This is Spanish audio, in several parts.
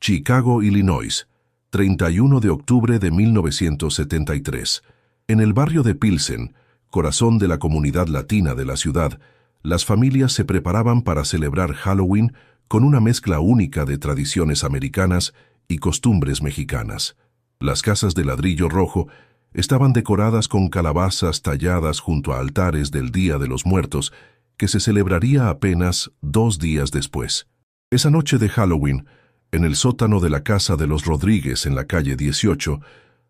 Chicago, Illinois, 31 de octubre de 1973. En el barrio de Pilsen, corazón de la comunidad latina de la ciudad, las familias se preparaban para celebrar Halloween con una mezcla única de tradiciones americanas y costumbres mexicanas. Las casas de ladrillo rojo estaban decoradas con calabazas talladas junto a altares del Día de los Muertos, que se celebraría apenas 2 días después. Esa noche de Halloween, en el sótano de la casa de los Rodríguez en la calle 18,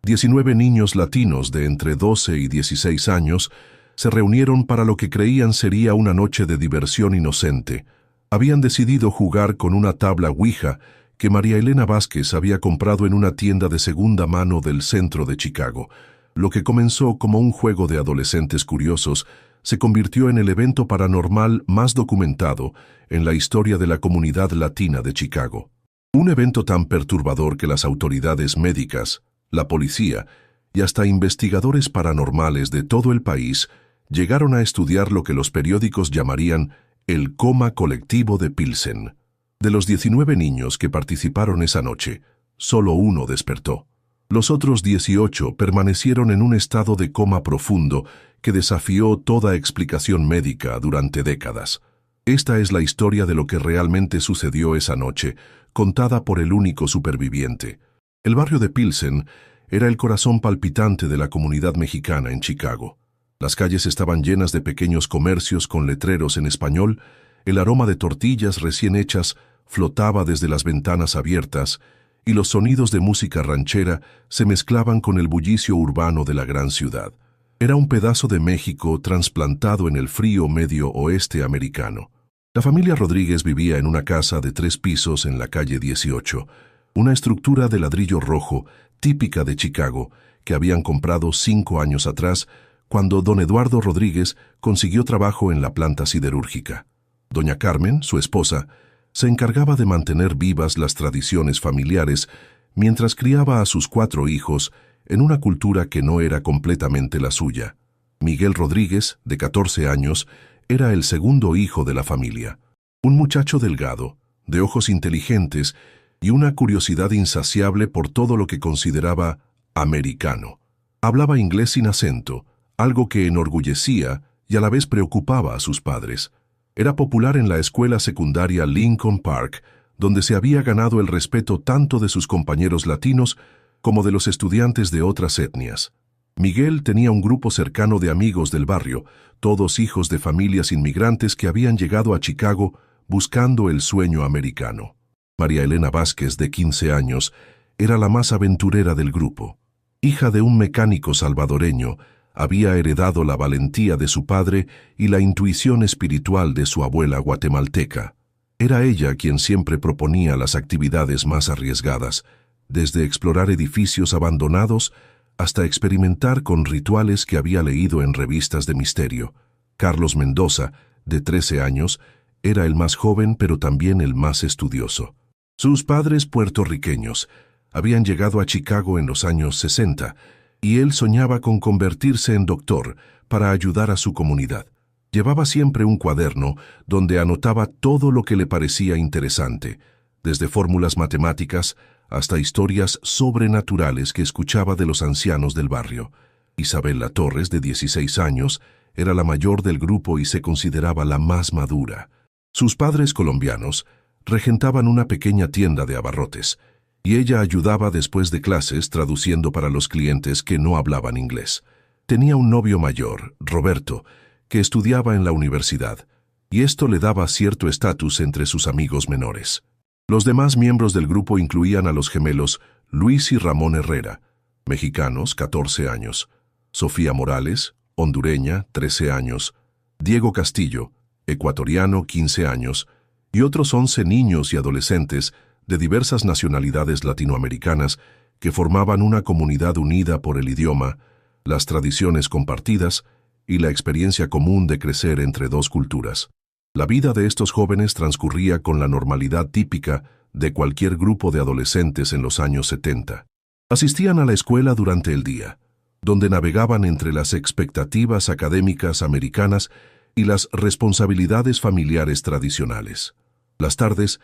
19 niños latinos de entre 12 y 16 años se reunieron para lo que creían sería una noche de diversión inocente. Habían decidido jugar con una tabla Ouija que María Elena Vázquez había comprado en una tienda de segunda mano del centro de Chicago. Lo que comenzó como un juego de adolescentes curiosos se convirtió en el evento paranormal más documentado en la historia de la comunidad latina de Chicago. Un evento tan perturbador que las autoridades médicas, la policía y hasta investigadores paranormales de todo el país llegaron a estudiar lo que los periódicos llamarían el coma colectivo de Pilsen. De los 19 niños que participaron esa noche, solo uno despertó. Los otros 18 permanecieron en un estado de coma profundo que desafió toda explicación médica durante décadas. Esta es la historia de lo que realmente sucedió esa noche, contada por el único superviviente. El barrio de Pilsen era el corazón palpitante de la comunidad mexicana en Chicago. Las calles estaban llenas de pequeños comercios con letreros en español, el aroma de tortillas recién hechas flotaba desde las ventanas abiertas y los sonidos de música ranchera se mezclaban con el bullicio urbano de la gran ciudad. Era un pedazo de México trasplantado en el frío medio oeste americano. La familia Rodríguez vivía en una casa de 3 pisos en la calle 18, una estructura de ladrillo rojo típica de Chicago que habían comprado 5 años atrás cuando don Eduardo Rodríguez consiguió trabajo en la planta siderúrgica. Doña Carmen, su esposa, se encargaba de mantener vivas las tradiciones familiares mientras criaba a sus 4 hijos en una cultura que no era completamente la suya. Miguel Rodríguez, de 14 años, era el segundo hijo de la familia. Un muchacho delgado, de ojos inteligentes y una curiosidad insaciable por todo lo que consideraba americano. Hablaba inglés sin acento, algo que enorgullecía y a la vez preocupaba a sus padres. Era popular en la escuela secundaria Lincoln Park, donde se había ganado el respeto tanto de sus compañeros latinos como de los estudiantes de otras etnias. Miguel tenía un grupo cercano de amigos del barrio, todos hijos de familias inmigrantes que habían llegado a Chicago buscando el sueño americano. María Elena Vázquez, de 15 años, era la más aventurera del grupo. Hija de un mecánico salvadoreño, había heredado la valentía de su padre y la intuición espiritual de su abuela guatemalteca. Era ella quien siempre proponía las actividades más arriesgadas, desde explorar edificios abandonados hasta experimentar con rituales que había leído en revistas de misterio. Carlos Mendoza, de 13 años, era el más joven pero también el más estudioso. Sus padres puertorriqueños habían llegado a Chicago en los años 60 y él soñaba con convertirse en doctor para ayudar a su comunidad. Llevaba siempre un cuaderno donde anotaba todo lo que le parecía interesante, desde fórmulas matemáticas hasta historias sobrenaturales que escuchaba de los ancianos del barrio. Isabela Torres, de 16 años, era la mayor del grupo y se consideraba la más madura. Sus padres colombianos regentaban una pequeña tienda de abarrotes, y ella ayudaba después de clases traduciendo para los clientes que no hablaban inglés. Tenía un novio mayor, Roberto, que estudiaba en la universidad, y esto le daba cierto estatus entre sus amigos menores. Los demás miembros del grupo incluían a los gemelos Luis y Ramón Herrera, mexicanos, 14 años, Sofía Morales, hondureña, 13 años, Diego Castillo, ecuatoriano, 15 años, y otros 11 niños y adolescentes de diversas nacionalidades latinoamericanas que formaban una comunidad unida por el idioma, las tradiciones compartidas y la experiencia común de crecer entre 2 culturas. La vida de estos jóvenes transcurría con la normalidad típica de cualquier grupo de adolescentes en los años 70. Asistían a la escuela durante el día, donde navegaban entre las expectativas académicas americanas y las responsabilidades familiares tradicionales. Las tardes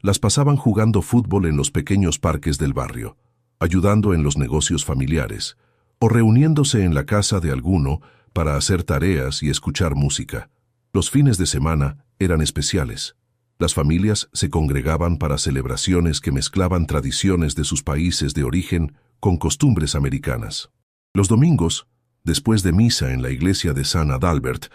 las pasaban jugando fútbol en los pequeños parques del barrio, ayudando en los negocios familiares, o reuniéndose en la casa de alguno para hacer tareas y escuchar música. Los fines de semana eran especiales. Las familias se congregaban para celebraciones que mezclaban tradiciones de sus países de origen con costumbres americanas. Los domingos, después de misa en la iglesia de San Adalbert,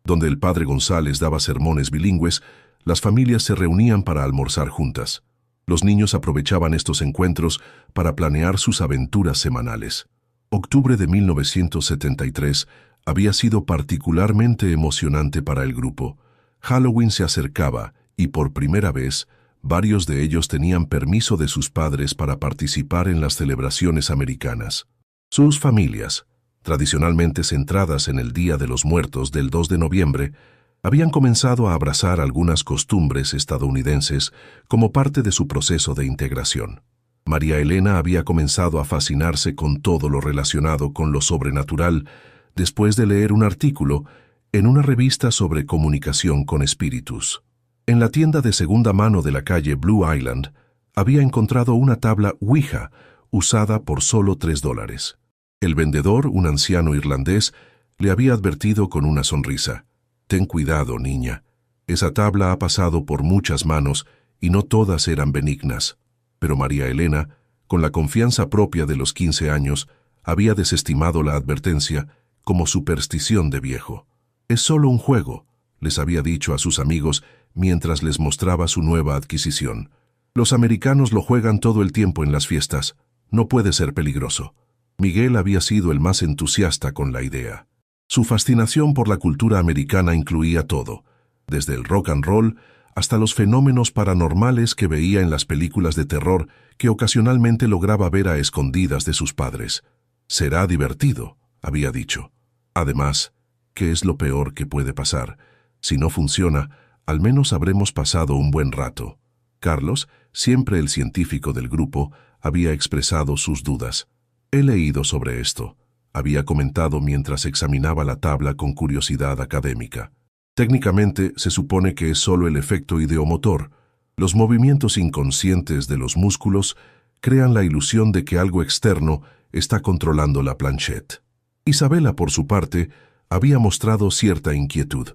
donde el padre González daba sermones bilingües, las familias se reunían para almorzar juntas. Los niños aprovechaban estos encuentros para planear sus aventuras semanales. Octubre de 1973 había sido particularmente emocionante para el grupo. Halloween se acercaba y por primera vez, varios de ellos tenían permiso de sus padres para participar en las celebraciones americanas. Sus familias, tradicionalmente centradas en el Día de los Muertos del 2 de noviembre, habían comenzado a abrazar algunas costumbres estadounidenses como parte de su proceso de integración. María Elena había comenzado a fascinarse con todo lo relacionado con lo sobrenatural después de leer un artículo en una revista sobre comunicación con espíritus. En la tienda de segunda mano de la calle Blue Island, había encontrado una tabla Ouija usada por solo $3. El vendedor, un anciano irlandés, le había advertido con una sonrisa: «Ten cuidado, niña. Esa tabla ha pasado por muchas manos y no todas eran benignas». Pero María Elena, con la confianza propia de los 15 años, había desestimado la advertencia como superstición de viejo. «Es solo un juego», les había dicho a sus amigos mientras les mostraba su nueva adquisición. «Los americanos lo juegan todo el tiempo en las fiestas. No puede ser peligroso». Miguel había sido el más entusiasta con la idea. Su fascinación por la cultura americana incluía todo, desde el rock and roll hasta los fenómenos paranormales que veía en las películas de terror que ocasionalmente lograba ver a escondidas de sus padres. «Será divertido», había dicho. Además, ¿qué es lo peor que puede pasar? Si no funciona, al menos habremos pasado un buen rato. Carlos, siempre el científico del grupo, había expresado sus dudas. «He leído sobre esto», había comentado mientras examinaba la tabla con curiosidad académica. «Técnicamente se supone que es solo el efecto ideomotor. Los movimientos inconscientes de los músculos crean la ilusión de que algo externo está controlando la planchette». Isabela, por su parte, había mostrado cierta inquietud.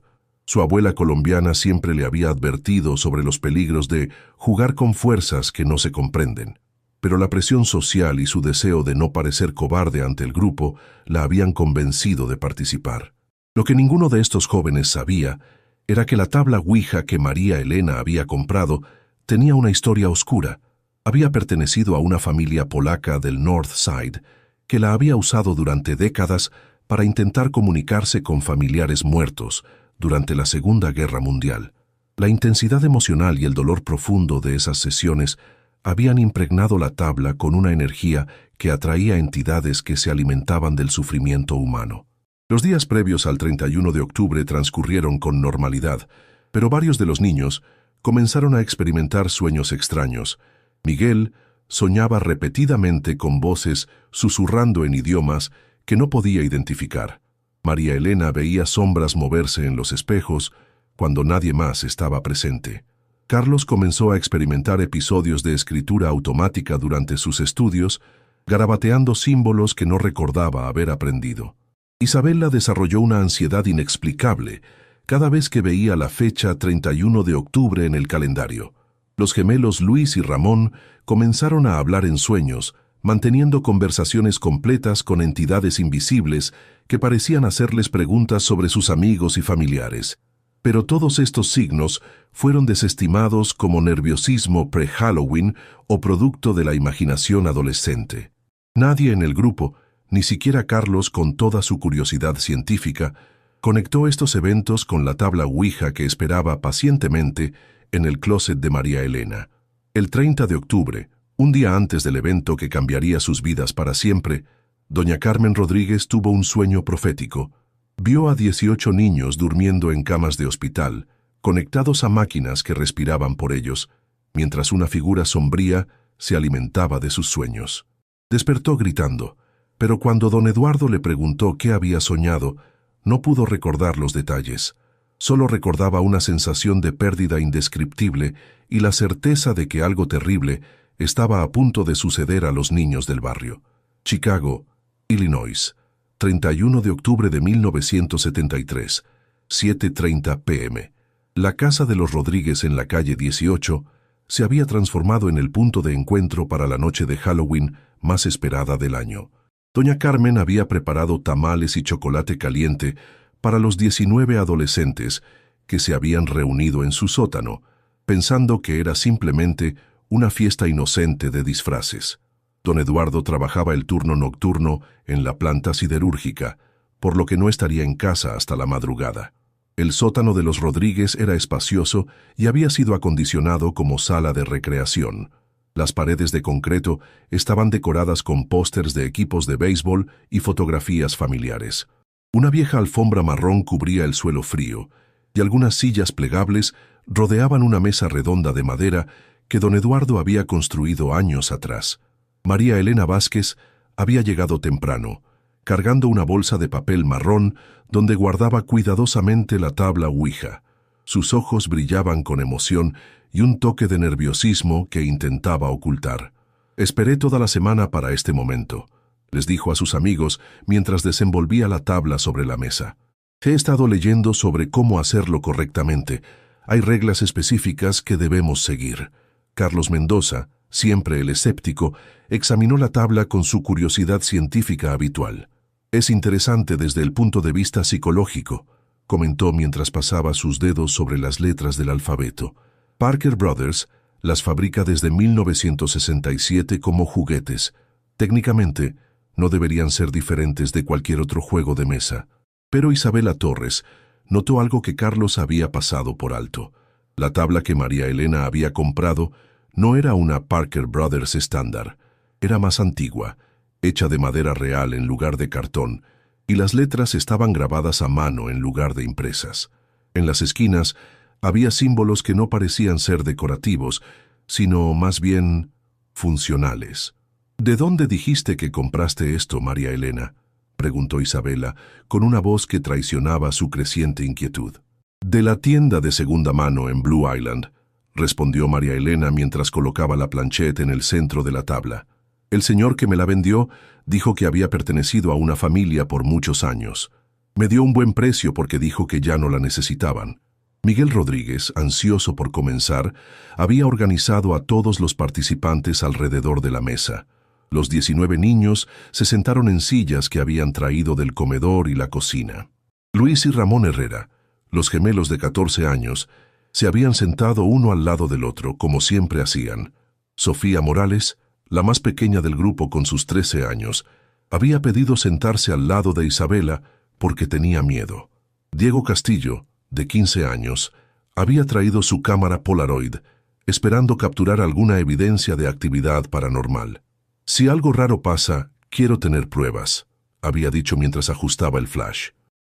Su abuela colombiana siempre le había advertido sobre los peligros de jugar con fuerzas que no se comprenden. Pero la presión social y su deseo de no parecer cobarde ante el grupo la habían convencido de participar. Lo que ninguno de estos jóvenes sabía era que la tabla Ouija que María Elena había comprado tenía una historia oscura. Había pertenecido a una familia polaca del North Side que la había usado durante décadas para intentar comunicarse con familiares muertos durante la Segunda Guerra Mundial. La intensidad emocional y el dolor profundo de esas sesiones habían impregnado la tabla con una energía que atraía entidades que se alimentaban del sufrimiento humano. Los días previos al 31 de octubre transcurrieron con normalidad, pero varios de los niños comenzaron a experimentar sueños extraños. Miguel soñaba repetidamente con voces susurrando en idiomas que no podía identificar. María Elena veía sombras moverse en los espejos cuando nadie más estaba presente. Carlos comenzó a experimentar episodios de escritura automática durante sus estudios, garabateando símbolos que no recordaba haber aprendido. Isabela desarrolló una ansiedad inexplicable cada vez que veía la fecha 31 de octubre en el calendario. Los gemelos Luis y Ramón comenzaron a hablar en sueños, manteniendo conversaciones completas con entidades invisibles que parecían hacerles preguntas sobre sus amigos y familiares. Pero todos estos signos fueron desestimados como nerviosismo pre-Halloween o producto de la imaginación adolescente. Nadie en el grupo, ni siquiera Carlos con toda su curiosidad científica, conectó estos eventos con la tabla Ouija que esperaba pacientemente en el closet de María Elena. El 30 de octubre, un día antes del evento que cambiaría sus vidas para siempre, doña Carmen Rodríguez tuvo un sueño profético. Vio a 18 niños durmiendo en camas de hospital, conectados a máquinas que respiraban por ellos, mientras una figura sombría se alimentaba de sus sueños. Despertó gritando, pero cuando don Eduardo le preguntó qué había soñado, no pudo recordar los detalles. Solo recordaba una sensación de pérdida indescriptible y la certeza de que algo terrible estaba a punto de suceder a los niños del barrio. Chicago, Illinois, 31 de octubre de 1973, 7:30 p.m. La casa de los Rodríguez en la calle 18 se había transformado en el punto de encuentro para la noche de Halloween más esperada del año. Doña Carmen había preparado tamales y chocolate caliente para los 19 adolescentes que se habían reunido en su sótano, pensando que era simplemente una fiesta inocente de disfraces. Don Eduardo trabajaba el turno nocturno en la planta siderúrgica, por lo que no estaría en casa hasta la madrugada. El sótano de los Rodríguez era espacioso y había sido acondicionado como sala de recreación. Las paredes de concreto estaban decoradas con pósters de equipos de béisbol y fotografías familiares. Una vieja alfombra marrón cubría el suelo frío, y algunas sillas plegables rodeaban una mesa redonda de madera que don Eduardo había construido años atrás. María Elena Vázquez había llegado temprano, cargando una bolsa de papel marrón donde guardaba cuidadosamente la tabla Ouija. Sus ojos brillaban con emoción y un toque de nerviosismo que intentaba ocultar. «Esperé toda la semana para este momento», les dijo a sus amigos mientras desenvolvía la tabla sobre la mesa. «He estado leyendo sobre cómo hacerlo correctamente. Hay reglas específicas que debemos seguir». Carlos Mendoza, siempre el escéptico, examinó la tabla con su curiosidad científica habitual. «Es interesante desde el punto de vista psicológico», comentó mientras pasaba sus dedos sobre las letras del alfabeto. Parker Brothers las fabrica desde 1967 como juguetes. Técnicamente, no deberían ser diferentes de cualquier otro juego de mesa. Pero Isabela Torres notó algo que Carlos había pasado por alto. La tabla que María Elena había comprado no era una Parker Brothers estándar. Era más antigua, hecha de madera real en lugar de cartón, y las letras estaban grabadas a mano en lugar de impresas. En las esquinas había símbolos que no parecían ser decorativos, sino más bien funcionales. «¿De dónde dijiste que compraste esto, María Elena?», preguntó Isabela, con una voz que traicionaba su creciente inquietud. «De la tienda de segunda mano en Blue Island», respondió María Elena mientras colocaba la planchette en el centro de la tabla. «El señor que me la vendió dijo que había pertenecido a una familia por muchos años. Me dio un buen precio porque dijo que ya no la necesitaban». Miguel Rodríguez, ansioso por comenzar, había organizado a todos los participantes alrededor de la mesa. Los 19 niños se sentaron en sillas que habían traído del comedor y la cocina. Luis y Ramón Herrera, los gemelos de 14 años, se habían sentado uno al lado del otro, como siempre hacían. Sofía Morales, la más pequeña del grupo con sus 13 años, había pedido sentarse al lado de Isabela porque tenía miedo. Diego Castillo, de 15 años, había traído su cámara Polaroid, esperando capturar alguna evidencia de actividad paranormal. «Si algo raro pasa, quiero tener pruebas», había dicho mientras ajustaba el flash.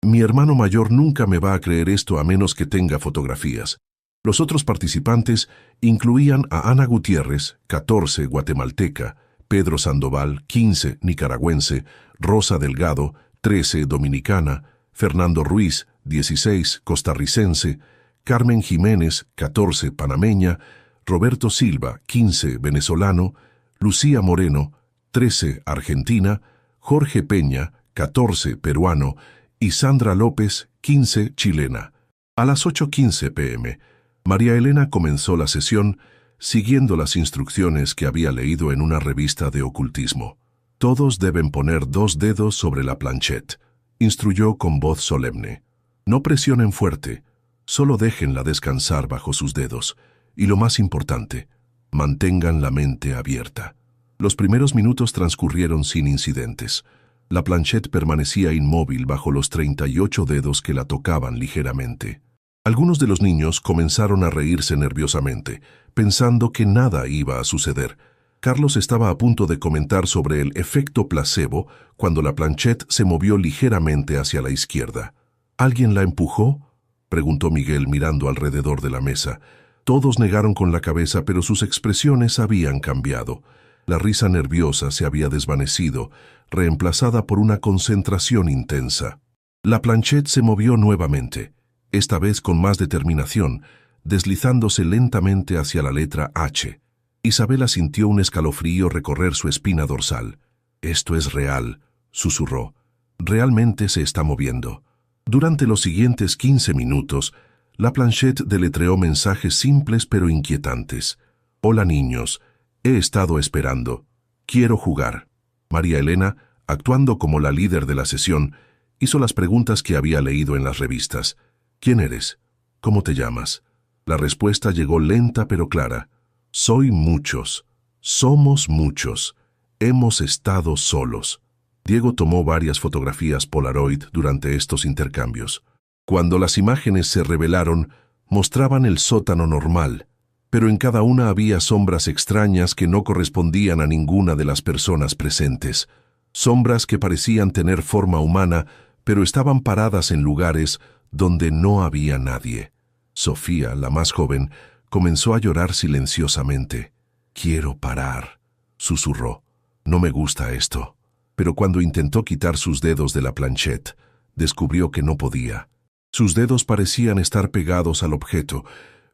«Mi hermano mayor nunca me va a creer esto a menos que tenga fotografías». Los otros participantes incluían a Ana Gutiérrez, 14, guatemalteca, Pedro Sandoval, 15, nicaragüense, Rosa Delgado, 13, dominicana, Fernando Ruiz, 16, costarricense, Carmen Jiménez, 14, panameña, Roberto Silva, 15, venezolano, Lucía Moreno, 13, argentina, Jorge Peña, 14, peruano, y Sandra López, 15, chilena. A las 8:15 p.m., María Elena comenzó la sesión siguiendo las instrucciones que había leído en una revista de ocultismo. «Todos deben poner 2 dedos sobre la planchette», instruyó con voz solemne. «No presionen fuerte, solo déjenla descansar bajo sus dedos. Y lo más importante, mantengan la mente abierta». Los primeros minutos transcurrieron sin incidentes. La planchette permanecía inmóvil bajo los 38 dedos que la tocaban ligeramente. Algunos de los niños comenzaron a reírse nerviosamente, pensando que nada iba a suceder. Carlos estaba a punto de comentar sobre el efecto placebo cuando la planchette se movió ligeramente hacia la izquierda. «¿Alguien la empujó?», preguntó Miguel mirando alrededor de la mesa. Todos negaron con la cabeza, pero sus expresiones habían cambiado. La risa nerviosa se había desvanecido, reemplazada por una concentración intensa. La planchette se movió nuevamente, esta vez con más determinación, deslizándose lentamente hacia la letra H. Isabela sintió un escalofrío recorrer su espina dorsal. «Esto es real», susurró. «Realmente se está moviendo». Durante los siguientes 15 minutos, la planchette deletreó mensajes simples pero inquietantes. «Hola niños, he estado esperando. Quiero jugar». María Elena, actuando como la líder de la sesión, hizo las preguntas que había leído en las revistas. «¿Quién eres? ¿Cómo te llamas?» La respuesta llegó lenta pero clara. «Soy muchos. Somos muchos. Hemos estado solos». Diego tomó varias fotografías Polaroid durante estos intercambios. Cuando las imágenes se revelaron, mostraban el sótano normal, pero en cada una había sombras extrañas que no correspondían a ninguna de las personas presentes. Sombras que parecían tener forma humana, pero estaban paradas en lugares donde no había nadie. Sofía, la más joven, comenzó a llorar silenciosamente. «Quiero parar», susurró. «No me gusta esto». Pero cuando intentó quitar sus dedos de la planchette, descubrió que no podía. Sus dedos parecían estar pegados al objeto,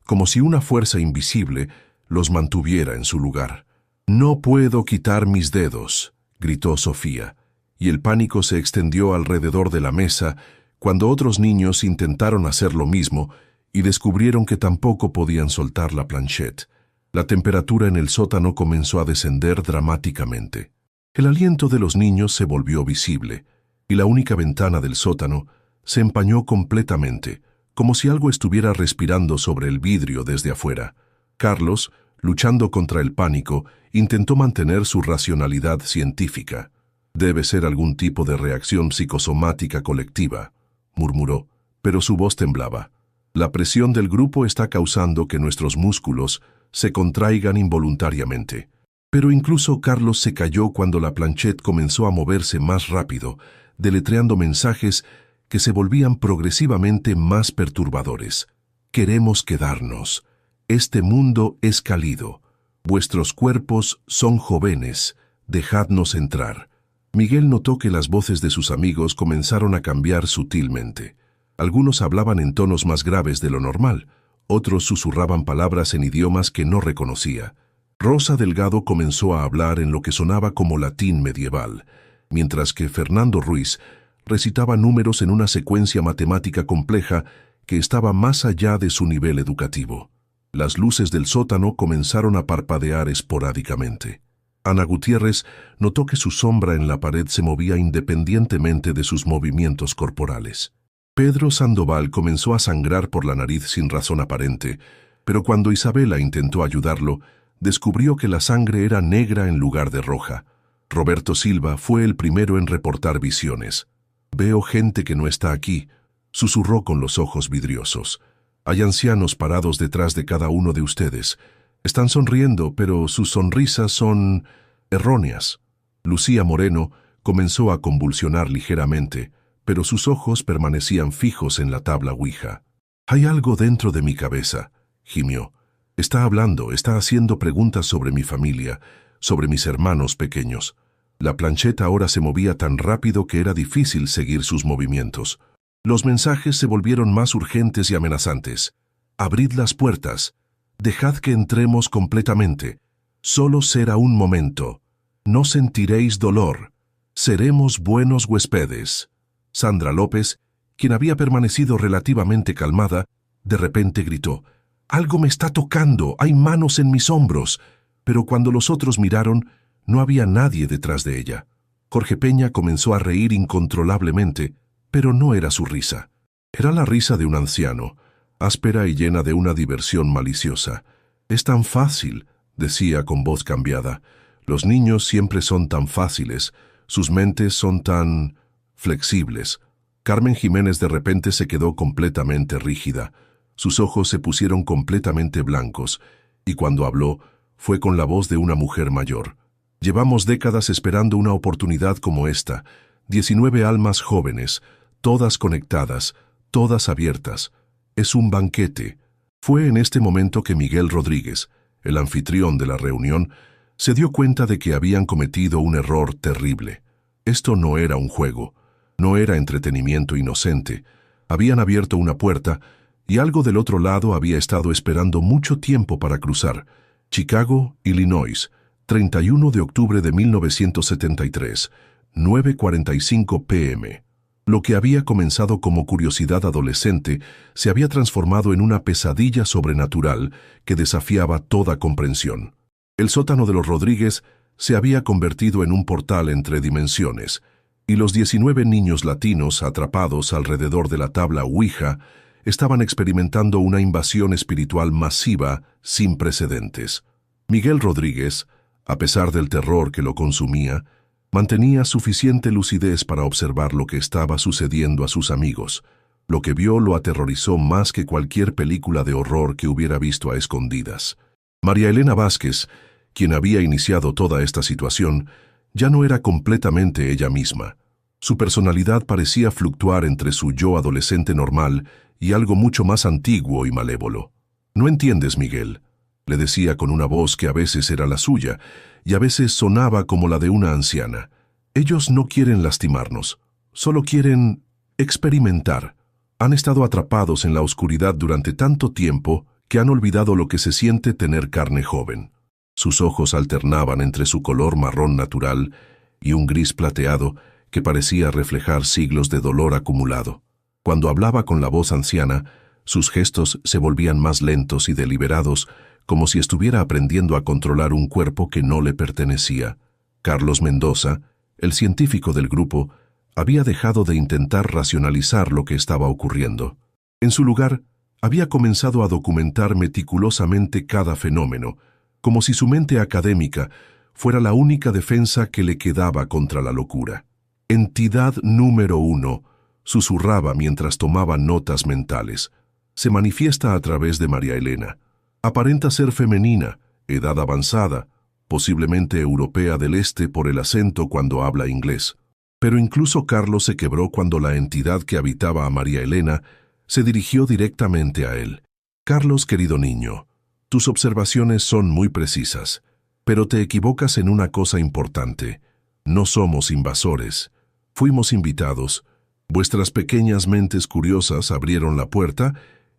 como si una fuerza invisible los mantuviera en su lugar. «No puedo quitar mis dedos», gritó Sofía, y el pánico se extendió alrededor de la mesa cuando otros niños intentaron hacer lo mismo y descubrieron que tampoco podían soltar la planchette. La temperatura en el sótano comenzó a descender dramáticamente. El aliento de los niños se volvió visible, y la única ventana del sótano se empañó completamente, como si algo estuviera respirando sobre el vidrio desde afuera. Carlos, luchando contra el pánico, intentó mantener su racionalidad científica. «Debe ser algún tipo de reacción psicosomática colectiva», murmuró, pero su voz temblaba. «La presión del grupo está causando que nuestros músculos se contraigan involuntariamente». Pero incluso Carlos se calló cuando la planchette comenzó a moverse más rápido, deletreando mensajes que se volvían progresivamente más perturbadores. «Queremos quedarnos. Este mundo es cálido. Vuestros cuerpos son jóvenes. Dejadnos entrar». Miguel notó que las voces de sus amigos comenzaron a cambiar sutilmente. Algunos hablaban en tonos más graves de lo normal, otros susurraban palabras en idiomas que no reconocía. Rosa Delgado comenzó a hablar en lo que sonaba como latín medieval, mientras que Fernando Ruiz recitaba números en una secuencia matemática compleja que estaba más allá de su nivel educativo. Las luces del sótano comenzaron a parpadear esporádicamente. Ana Gutiérrez notó que su sombra en la pared se movía independientemente de sus movimientos corporales. Pedro Sandoval comenzó a sangrar por la nariz sin razón aparente, pero cuando Isabela intentó ayudarlo, descubrió que la sangre era negra en lugar de roja. Roberto Silva fue el primero en reportar visiones. «Veo gente que no está aquí», susurró con los ojos vidriosos. «Hay ancianos parados detrás de cada uno de ustedes. Están sonriendo, pero sus sonrisas son erróneas». Lucía Moreno comenzó a convulsionar ligeramente, pero sus ojos permanecían fijos en la tabla Ouija. «Hay algo dentro de mi cabeza», gimió. «Está hablando, está haciendo preguntas sobre mi familia, sobre mis hermanos pequeños». La plancheta ahora se movía tan rápido que era difícil seguir sus movimientos. Los mensajes se volvieron más urgentes y amenazantes. «Abrid las puertas. Dejad que entremos completamente. Solo será un momento. No sentiréis dolor. Seremos buenos huéspedes». Sandra López, quien había permanecido relativamente calmada, de repente gritó: «Algo me está tocando, hay manos en mis hombros». Pero cuando los otros miraron, no había nadie detrás de ella. Jorge Peña comenzó a reír incontrolablemente, pero no era su risa. Era la risa de un anciano, áspera y llena de una diversión maliciosa. «Es tan fácil», decía con voz cambiada. «Los niños siempre son tan fáciles, sus mentes son tan flexibles». Carmen Jiménez de repente se quedó completamente rígida. Sus ojos se pusieron completamente blancos, y cuando habló, fue con la voz de una mujer mayor. «Llevamos décadas esperando una oportunidad como esta. 19 almas jóvenes, todas conectadas, todas abiertas. Es un banquete». Fue en este momento que Miguel Rodríguez, el anfitrión de la reunión, se dio cuenta de que habían cometido un error terrible. Esto no era un juego, no era entretenimiento inocente. Habían abierto una puerta, y algo del otro lado había estado esperando mucho tiempo para cruzar. Chicago, Illinois, 31 de octubre de 1973, 9:45 p.m. Lo que había comenzado como curiosidad adolescente se había transformado en una pesadilla sobrenatural que desafiaba toda comprensión. El sótano de los Rodríguez se había convertido en un portal entre dimensiones, y los 19 niños latinos atrapados alrededor de la tabla Ouija estaban experimentando una invasión espiritual masiva sin precedentes. Miguel Rodríguez, a pesar del terror que lo consumía, mantenía suficiente lucidez para observar lo que estaba sucediendo a sus amigos. Lo que vio lo aterrorizó más que cualquier película de horror que hubiera visto a escondidas. María Elena Vázquez, quien había iniciado toda esta situación, ya no era completamente ella misma. Su personalidad parecía fluctuar entre su yo adolescente normal y algo mucho más antiguo y malévolo. «No entiendes, Miguel», le decía con una voz que a veces era la suya y a veces sonaba como la de una anciana. «Ellos no quieren lastimarnos, solo quieren experimentar. Han estado atrapados en la oscuridad durante tanto tiempo que han olvidado lo que se siente tener carne joven». Sus ojos alternaban entre su color marrón natural y un gris plateado que parecía reflejar siglos de dolor acumulado. Cuando hablaba con la voz anciana, sus gestos se volvían más lentos y deliberados, como si estuviera aprendiendo a controlar un cuerpo que no le pertenecía. Carlos Mendoza, el científico del grupo, había dejado de intentar racionalizar lo que estaba ocurriendo. En su lugar, había comenzado a documentar meticulosamente cada fenómeno, como si su mente académica fuera la única defensa que le quedaba contra la locura. «Entidad número 1», susurraba mientras tomaba notas mentales. «Se manifiesta a través de María Elena. Aparenta ser femenina, edad avanzada, posiblemente europea del este por el acento cuando habla inglés». Pero incluso Carlos se quebró cuando la entidad que habitaba a María Elena se dirigió directamente a él. «Carlos, querido niño, tus observaciones son muy precisas, pero te equivocas en una cosa importante. No somos invasores. Fuimos invitados. Vuestras pequeñas mentes curiosas abrieron la puerta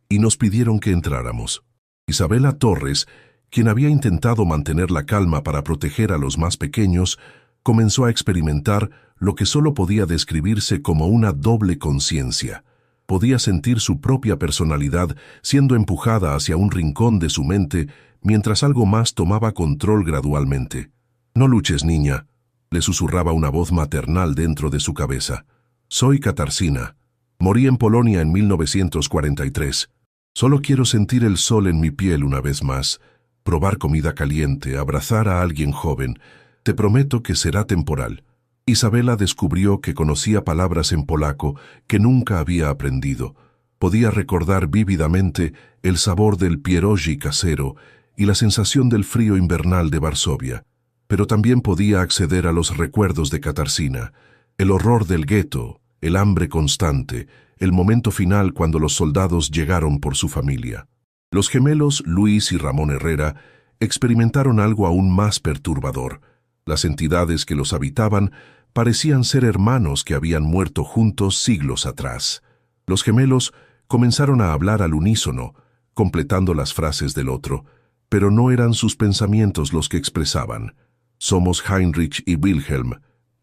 y nos pidieron que entráramos». Isabela Torres, quien había intentado mantener la calma para proteger a los más pequeños, comenzó a experimentar lo que solo podía describirse como una doble conciencia. Podía sentir su propia personalidad siendo empujada hacia un rincón de su mente mientras algo más tomaba control gradualmente. «No luches, niña», le susurraba una voz maternal dentro de su cabeza. «Soy Katarzyna. Morí en Polonia en 1943. Solo quiero sentir el sol en mi piel una vez más, probar comida caliente, abrazar a alguien joven. Te prometo que será temporal». Isabela descubrió que conocía palabras en polaco que nunca había aprendido. Podía recordar vívidamente el sabor del pierogi casero y la sensación del frío invernal de Varsovia, pero también podía acceder a los recuerdos de Katarzyna, el horror del gueto, el hambre constante, el momento final cuando los soldados llegaron por su familia. Los gemelos Luis y Ramón Herrera experimentaron algo aún más perturbador. Las entidades que los habitaban parecían ser hermanos que habían muerto juntos siglos atrás. Los gemelos comenzaron a hablar al unísono, completando las frases del otro, pero no eran sus pensamientos los que expresaban. «Somos Heinrich y Wilhelm»,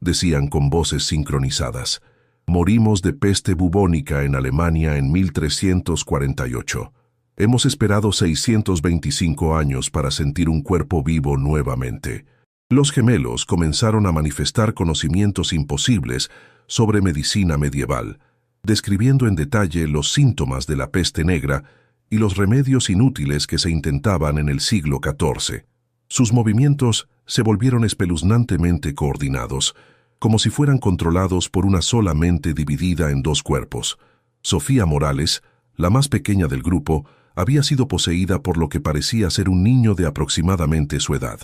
decían con voces sincronizadas. «Morimos de peste bubónica en Alemania en 1348. Hemos esperado 625 años para sentir un cuerpo vivo nuevamente». Los gemelos comenzaron a manifestar conocimientos imposibles sobre medicina medieval, describiendo en detalle los síntomas de la peste negra y los remedios inútiles que se intentaban en el siglo XIV. Sus movimientos se volvieron espeluznantemente coordinados, como si fueran controlados por una sola mente dividida en dos cuerpos. Sofía Morales, la más pequeña del grupo, había sido poseída por lo que parecía ser un niño de aproximadamente su edad.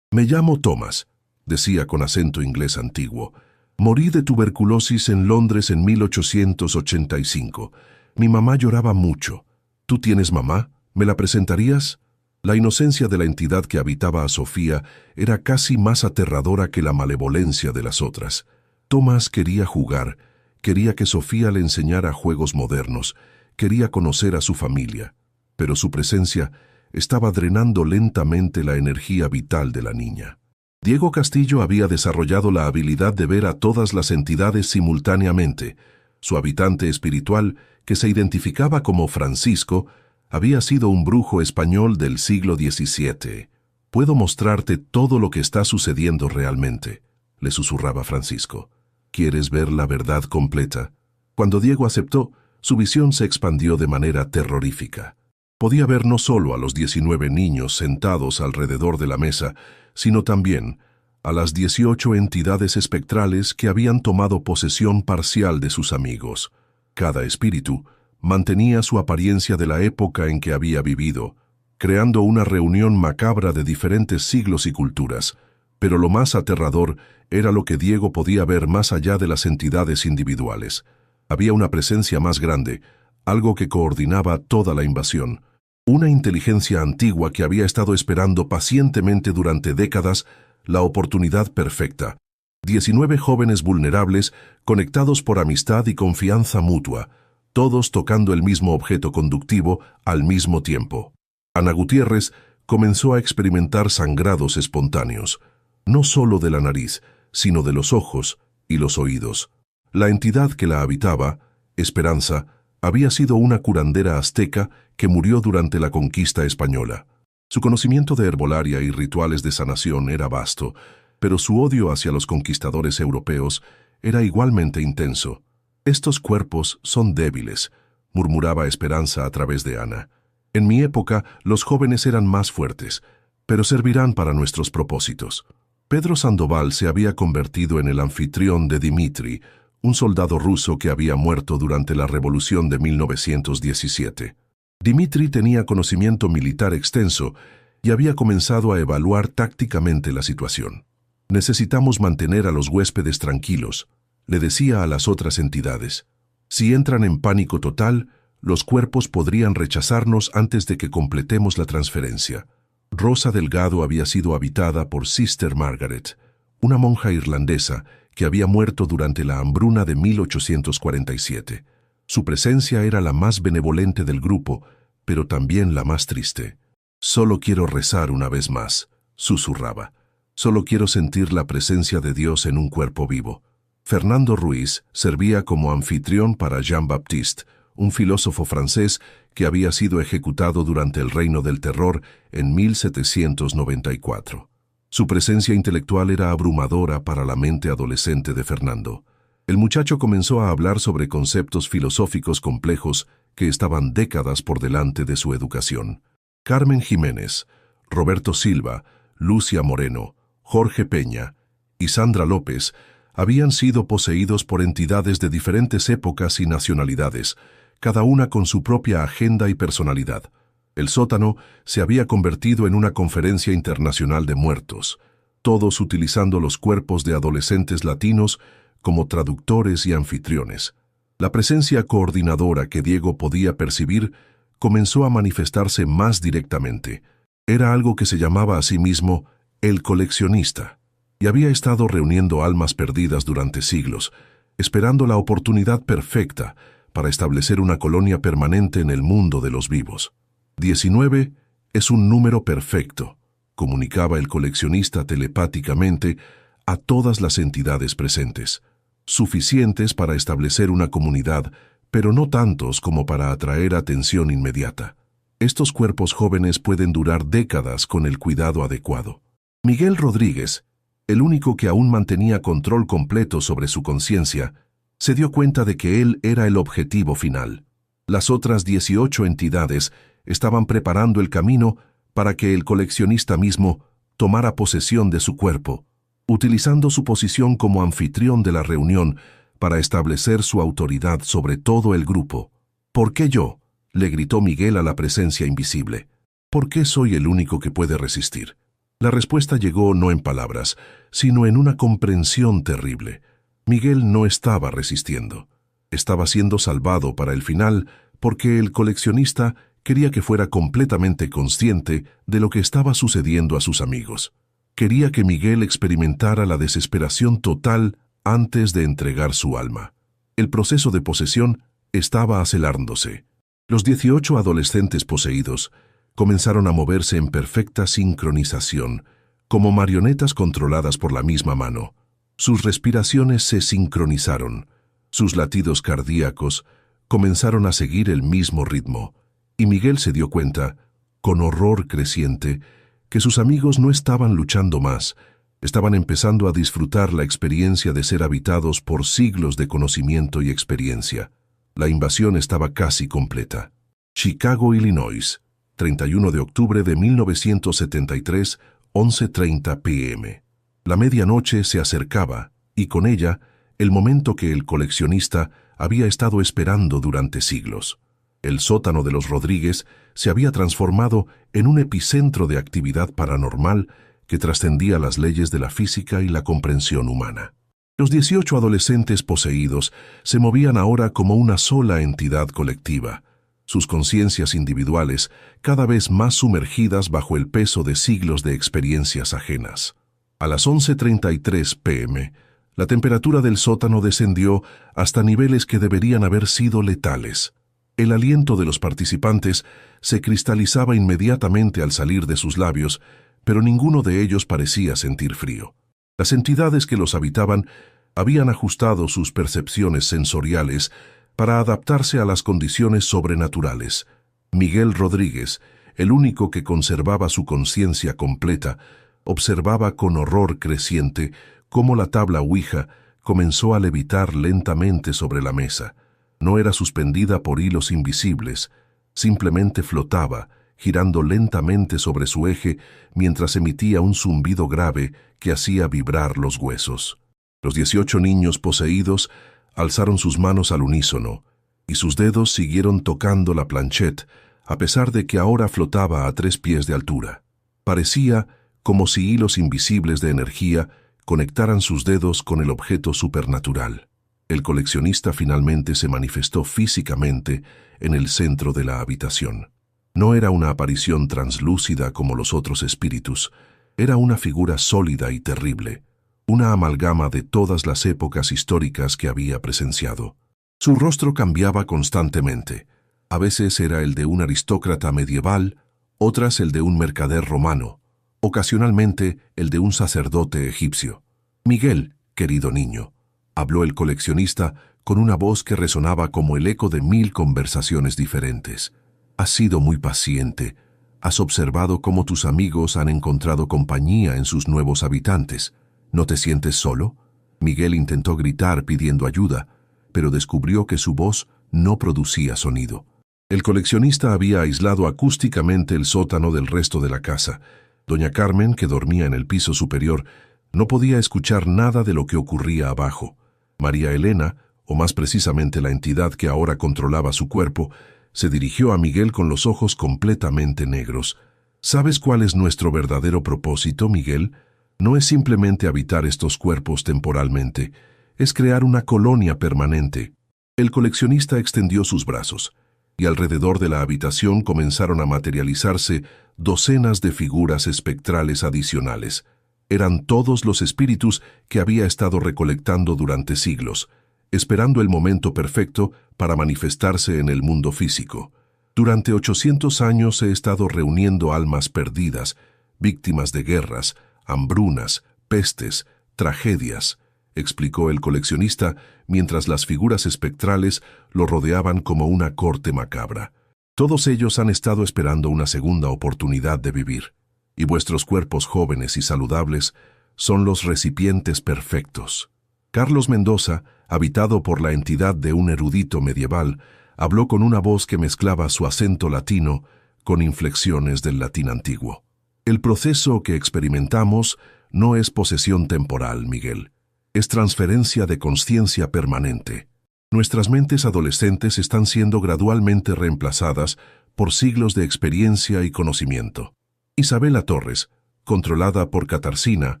«Me llamo Thomas», decía con acento inglés antiguo. «Morí de tuberculosis en Londres en 1885. Mi mamá lloraba mucho. ¿Tú tienes mamá? ¿Me la presentarías?» La inocencia de la entidad que habitaba a Sofía era casi más aterradora que la malevolencia de las otras. Thomas quería jugar, quería que Sofía le enseñara juegos modernos, quería conocer a su familia, pero su presencia estaba drenando lentamente la energía vital de la niña. Diego Castillo había desarrollado la habilidad de ver a todas las entidades simultáneamente. Su habitante espiritual, que se identificaba como Francisco, había sido un brujo español del siglo XVII. «Puedo mostrarte todo lo que está sucediendo realmente», le susurraba Francisco. «¿Quieres ver la verdad completa?». Cuando Diego aceptó, su visión se expandió de manera terrorífica. Podía ver no solo a los 19 niños sentados alrededor de la mesa, sino también a las 18 entidades espectrales que habían tomado posesión parcial de sus amigos. Cada espíritu mantenía su apariencia de la época en que había vivido, creando una reunión macabra de diferentes siglos y culturas. Pero lo más aterrador era lo que Diego podía ver más allá de las entidades individuales. Había una presencia más grande, algo que coordinaba toda la invasión. Una inteligencia antigua que había estado esperando pacientemente durante décadas la oportunidad perfecta. 19 jóvenes vulnerables, conectados por amistad y confianza mutua, todos tocando el mismo objeto conductivo al mismo tiempo. Ana Gutiérrez comenzó a experimentar sangrados espontáneos, no solo de la nariz, sino de los ojos y los oídos. La entidad que la habitaba, Esperanza, había sido una curandera azteca que murió durante la conquista española. Su conocimiento de herbolaria y rituales de sanación era vasto, pero su odio hacia los conquistadores europeos era igualmente intenso. «Estos cuerpos son débiles», murmuraba Esperanza a través de Ana. «En mi época, los jóvenes eran más fuertes, pero servirán para nuestros propósitos». Pedro Sandoval se había convertido en el anfitrión de Dimitri, un soldado ruso que había muerto durante la Revolución de 1917. Dimitri tenía conocimiento militar extenso y había comenzado a evaluar tácticamente la situación. «Necesitamos mantener a los huéspedes tranquilos», le decía a las otras entidades. «Si entran en pánico total, los cuerpos podrían rechazarnos antes de que completemos la transferencia». Rosa Delgado había sido habitada por Sister Margaret, una monja irlandesa que había muerto durante la hambruna de 1847. Su presencia era la más benevolente del grupo, pero también la más triste. «Solo quiero rezar una vez más», susurraba. «Solo quiero sentir la presencia de Dios en un cuerpo vivo». Fernando Ruiz servía como anfitrión para Jean-Baptiste, un filósofo francés que había sido ejecutado durante el Reino del Terror en 1794. Su presencia intelectual era abrumadora para la mente adolescente de Fernando. El muchacho comenzó a hablar sobre conceptos filosóficos complejos que estaban décadas por delante de su educación. Carmen Jiménez, Roberto Silva, Lucia Moreno, Jorge Peña y Sandra López habían sido poseídos por entidades de diferentes épocas y nacionalidades, cada una con su propia agenda y personalidad. El sótano se había convertido en una conferencia internacional de muertos, todos utilizando los cuerpos de adolescentes latinos como traductores y anfitriones. La presencia coordinadora que Diego podía percibir comenzó a manifestarse más directamente. Era algo que se llamaba a sí mismo el coleccionista, y había estado reuniendo almas perdidas durante siglos, esperando la oportunidad perfecta para establecer una colonia permanente en el mundo de los vivos. 19 es un número perfecto, comunicaba el coleccionista telepáticamente a todas las entidades presentes, suficientes para establecer una comunidad, pero no tantos como para atraer atención inmediata. Estos cuerpos jóvenes pueden durar décadas con el cuidado adecuado. Miguel Rodríguez, el único que aún mantenía control completo sobre su conciencia, se dio cuenta de que él era el objetivo final. Las otras 18 entidades estaban preparando el camino para que el coleccionista mismo tomara posesión de su cuerpo, utilizando su posición como anfitrión de la reunión para establecer su autoridad sobre todo el grupo. «¿Por qué yo?», le gritó Miguel a la presencia invisible. «¿Por qué soy el único que puede resistir?». La respuesta llegó no en palabras, sino en una comprensión terrible. Miguel no estaba resistiendo. Estaba siendo salvado para el final porque el coleccionista quería que fuera completamente consciente de lo que estaba sucediendo a sus amigos. Quería que Miguel experimentara la desesperación total antes de entregar su alma. El proceso de posesión estaba acelerándose. Los 18 adolescentes poseídos comenzaron a moverse en perfecta sincronización, como marionetas controladas por la misma mano. Sus respiraciones se sincronizaron, sus latidos cardíacos comenzaron a seguir el mismo ritmo, y Miguel se dio cuenta, con horror creciente, que sus amigos no estaban luchando más, estaban empezando a disfrutar la experiencia de ser habitados por siglos de conocimiento y experiencia. La invasión estaba casi completa. Chicago, Illinois, 31 de octubre de 1973, 11:30 p.m. La medianoche se acercaba, y con ella, el momento que el coleccionista había estado esperando durante siglos. El sótano de los Rodríguez se había transformado en un epicentro de actividad paranormal que trascendía las leyes de la física y la comprensión humana. Los 18 adolescentes poseídos se movían ahora como una sola entidad colectiva, sus conciencias individuales cada vez más sumergidas bajo el peso de siglos de experiencias ajenas. A las 11:33 p.m., la temperatura del sótano descendió hasta niveles que deberían haber sido letales. El aliento de los participantes se cristalizaba inmediatamente al salir de sus labios, pero ninguno de ellos parecía sentir frío. Las entidades que los habitaban habían ajustado sus percepciones sensoriales para adaptarse a las condiciones sobrenaturales. Miguel Rodríguez, el único que conservaba su conciencia completa, observaba con horror creciente cómo la tabla Ouija comenzó a levitar lentamente sobre la mesa. No era suspendida por hilos invisibles, simplemente flotaba, girando lentamente sobre su eje mientras emitía un zumbido grave que hacía vibrar los huesos. Los 18 niños poseídos alzaron sus manos al unísono, y sus dedos siguieron tocando la planchette, a pesar de que ahora flotaba a 3 pies de altura. Parecía como si hilos invisibles de energía conectaran sus dedos con el objeto supernatural. El coleccionista finalmente se manifestó físicamente en el centro de la habitación. No era una aparición translúcida como los otros espíritus, era una figura sólida y terrible, una amalgama de todas las épocas históricas que había presenciado. Su rostro cambiaba constantemente. A veces era el de un aristócrata medieval, otras el de un mercader romano, ocasionalmente el de un sacerdote egipcio. «Miguel, querido niño», habló el coleccionista con una voz que resonaba como el eco de 1000 conversaciones diferentes. «Has sido muy paciente. Has observado cómo tus amigos han encontrado compañía en sus nuevos habitantes. ¿No te sientes solo?» Miguel intentó gritar pidiendo ayuda, pero descubrió que su voz no producía sonido. El coleccionista había aislado acústicamente el sótano del resto de la casa. Doña Carmen, que dormía en el piso superior, no podía escuchar nada de lo que ocurría abajo. María Elena, o más precisamente la entidad que ahora controlaba su cuerpo, se dirigió a Miguel con los ojos completamente negros. «¿Sabes cuál es nuestro verdadero propósito, Miguel? No es simplemente habitar estos cuerpos temporalmente, es crear una colonia permanente». El coleccionista extendió sus brazos, y alrededor de la habitación comenzaron a materializarse docenas de figuras espectrales adicionales. Eran todos los espíritus que había estado recolectando durante siglos, esperando el momento perfecto para manifestarse en el mundo físico. Durante 800 años he estado reuniendo almas perdidas, víctimas de guerras, hambrunas, pestes, tragedias, explicó el coleccionista mientras las figuras espectrales lo rodeaban como una corte macabra. Todos ellos han estado esperando una segunda oportunidad de vivir, y vuestros cuerpos jóvenes y saludables son los recipientes perfectos. Carlos Mendoza, habitado por la entidad de un erudito medieval, habló con una voz que mezclaba su acento latino con inflexiones del latín antiguo. El proceso que experimentamos no es posesión temporal, Miguel. Es transferencia de consciencia permanente. Nuestras mentes adolescentes están siendo gradualmente reemplazadas por siglos de experiencia y conocimiento. Isabela Torres, controlada por Katarzyna,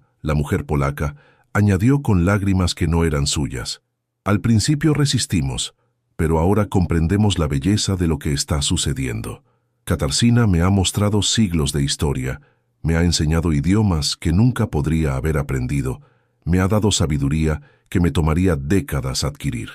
la mujer polaca, añadió con lágrimas que no eran suyas. Al principio resistimos, pero ahora comprendemos la belleza de lo que está sucediendo. Katarzyna me ha mostrado siglos de historia, me ha enseñado idiomas que nunca podría haber aprendido, me ha dado sabiduría que me tomaría décadas adquirir.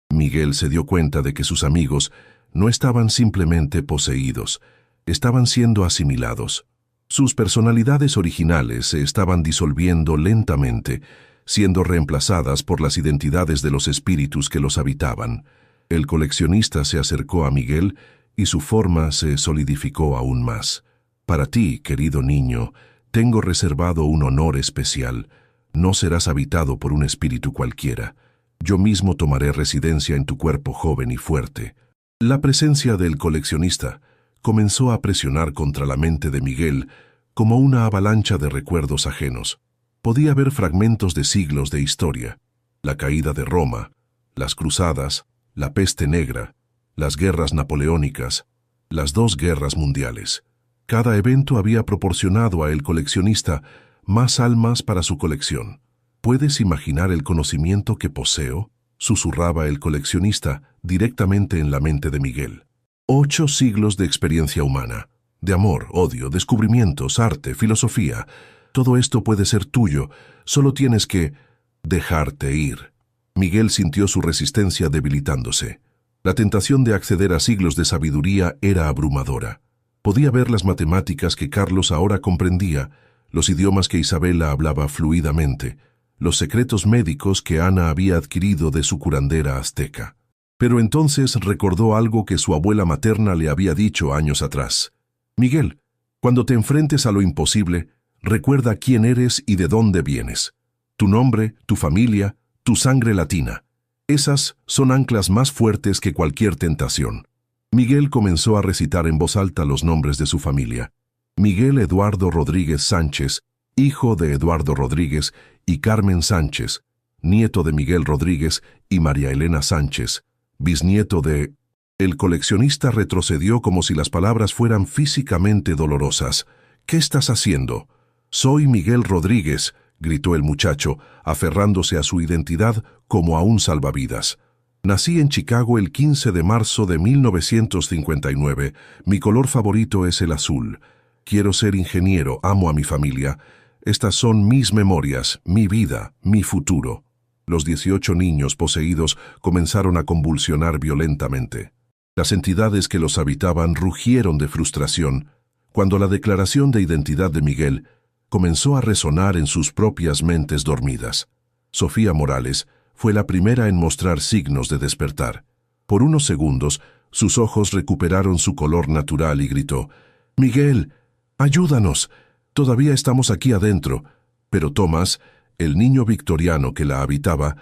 Miguel se dio cuenta de que sus amigos no estaban simplemente poseídos, estaban siendo asimilados. Sus personalidades originales se estaban disolviendo lentamente, siendo reemplazadas por las identidades de los espíritus que los habitaban. El coleccionista se acercó a Miguel y su forma se solidificó aún más. Para ti, querido niño, tengo reservado un honor especial. No serás habitado por un espíritu cualquiera. Yo mismo tomaré residencia en tu cuerpo joven y fuerte. La presencia del coleccionista comenzó a presionar contra la mente de Miguel como una avalancha de recuerdos ajenos. Podía ver fragmentos de siglos de historia: la caída de Roma, las cruzadas, la peste negra, las guerras napoleónicas, las 2 guerras mundiales. Cada evento había proporcionado a el coleccionista más almas para su colección. ¿Puedes imaginar el conocimiento que poseo?, susurraba el coleccionista directamente en la mente de Miguel. 8 siglos de experiencia humana, de amor, odio, descubrimientos, arte, filosofía. Todo esto puede ser tuyo, solo tienes que dejarte ir. Miguel sintió su resistencia debilitándose. La tentación de acceder a siglos de sabiduría era abrumadora. Podía ver las matemáticas que Carlos ahora comprendía, los idiomas que Isabela hablaba fluidamente, los secretos médicos que Ana había adquirido de su curandera azteca. Pero entonces recordó algo que su abuela materna le había dicho años atrás. Miguel, cuando te enfrentes a lo imposible, recuerda quién eres y de dónde vienes. Tu nombre, tu familia, tu sangre latina. Esas son anclas más fuertes que cualquier tentación. Miguel comenzó a recitar en voz alta los nombres de su familia. Miguel Eduardo Rodríguez Sánchez, hijo de Eduardo Rodríguez y Carmen Sánchez, nieto de Miguel Rodríguez y María Elena Sánchez, bisnieto de... El coleccionista retrocedió como si las palabras fueran físicamente dolorosas. ¿Qué estás haciendo? Soy Miguel Rodríguez, gritó el muchacho, aferrándose a su identidad como a un salvavidas. Nací en Chicago el 15 de marzo de 1959. Mi color favorito es el azul. Quiero ser ingeniero, amo a mi familia. Estas son mis memorias, mi vida, mi futuro. Los 18 niños poseídos comenzaron a convulsionar violentamente. Las entidades que los habitaban rugieron de frustración cuando la declaración de identidad de Miguel comenzó a resonar en sus propias mentes dormidas. Sofía Morales fue la primera en mostrar signos de despertar. Por unos segundos, sus ojos recuperaron su color natural y gritó: «Miguel, ayúdanos, todavía estamos aquí adentro». Pero Tomás, el niño victoriano que la habitaba,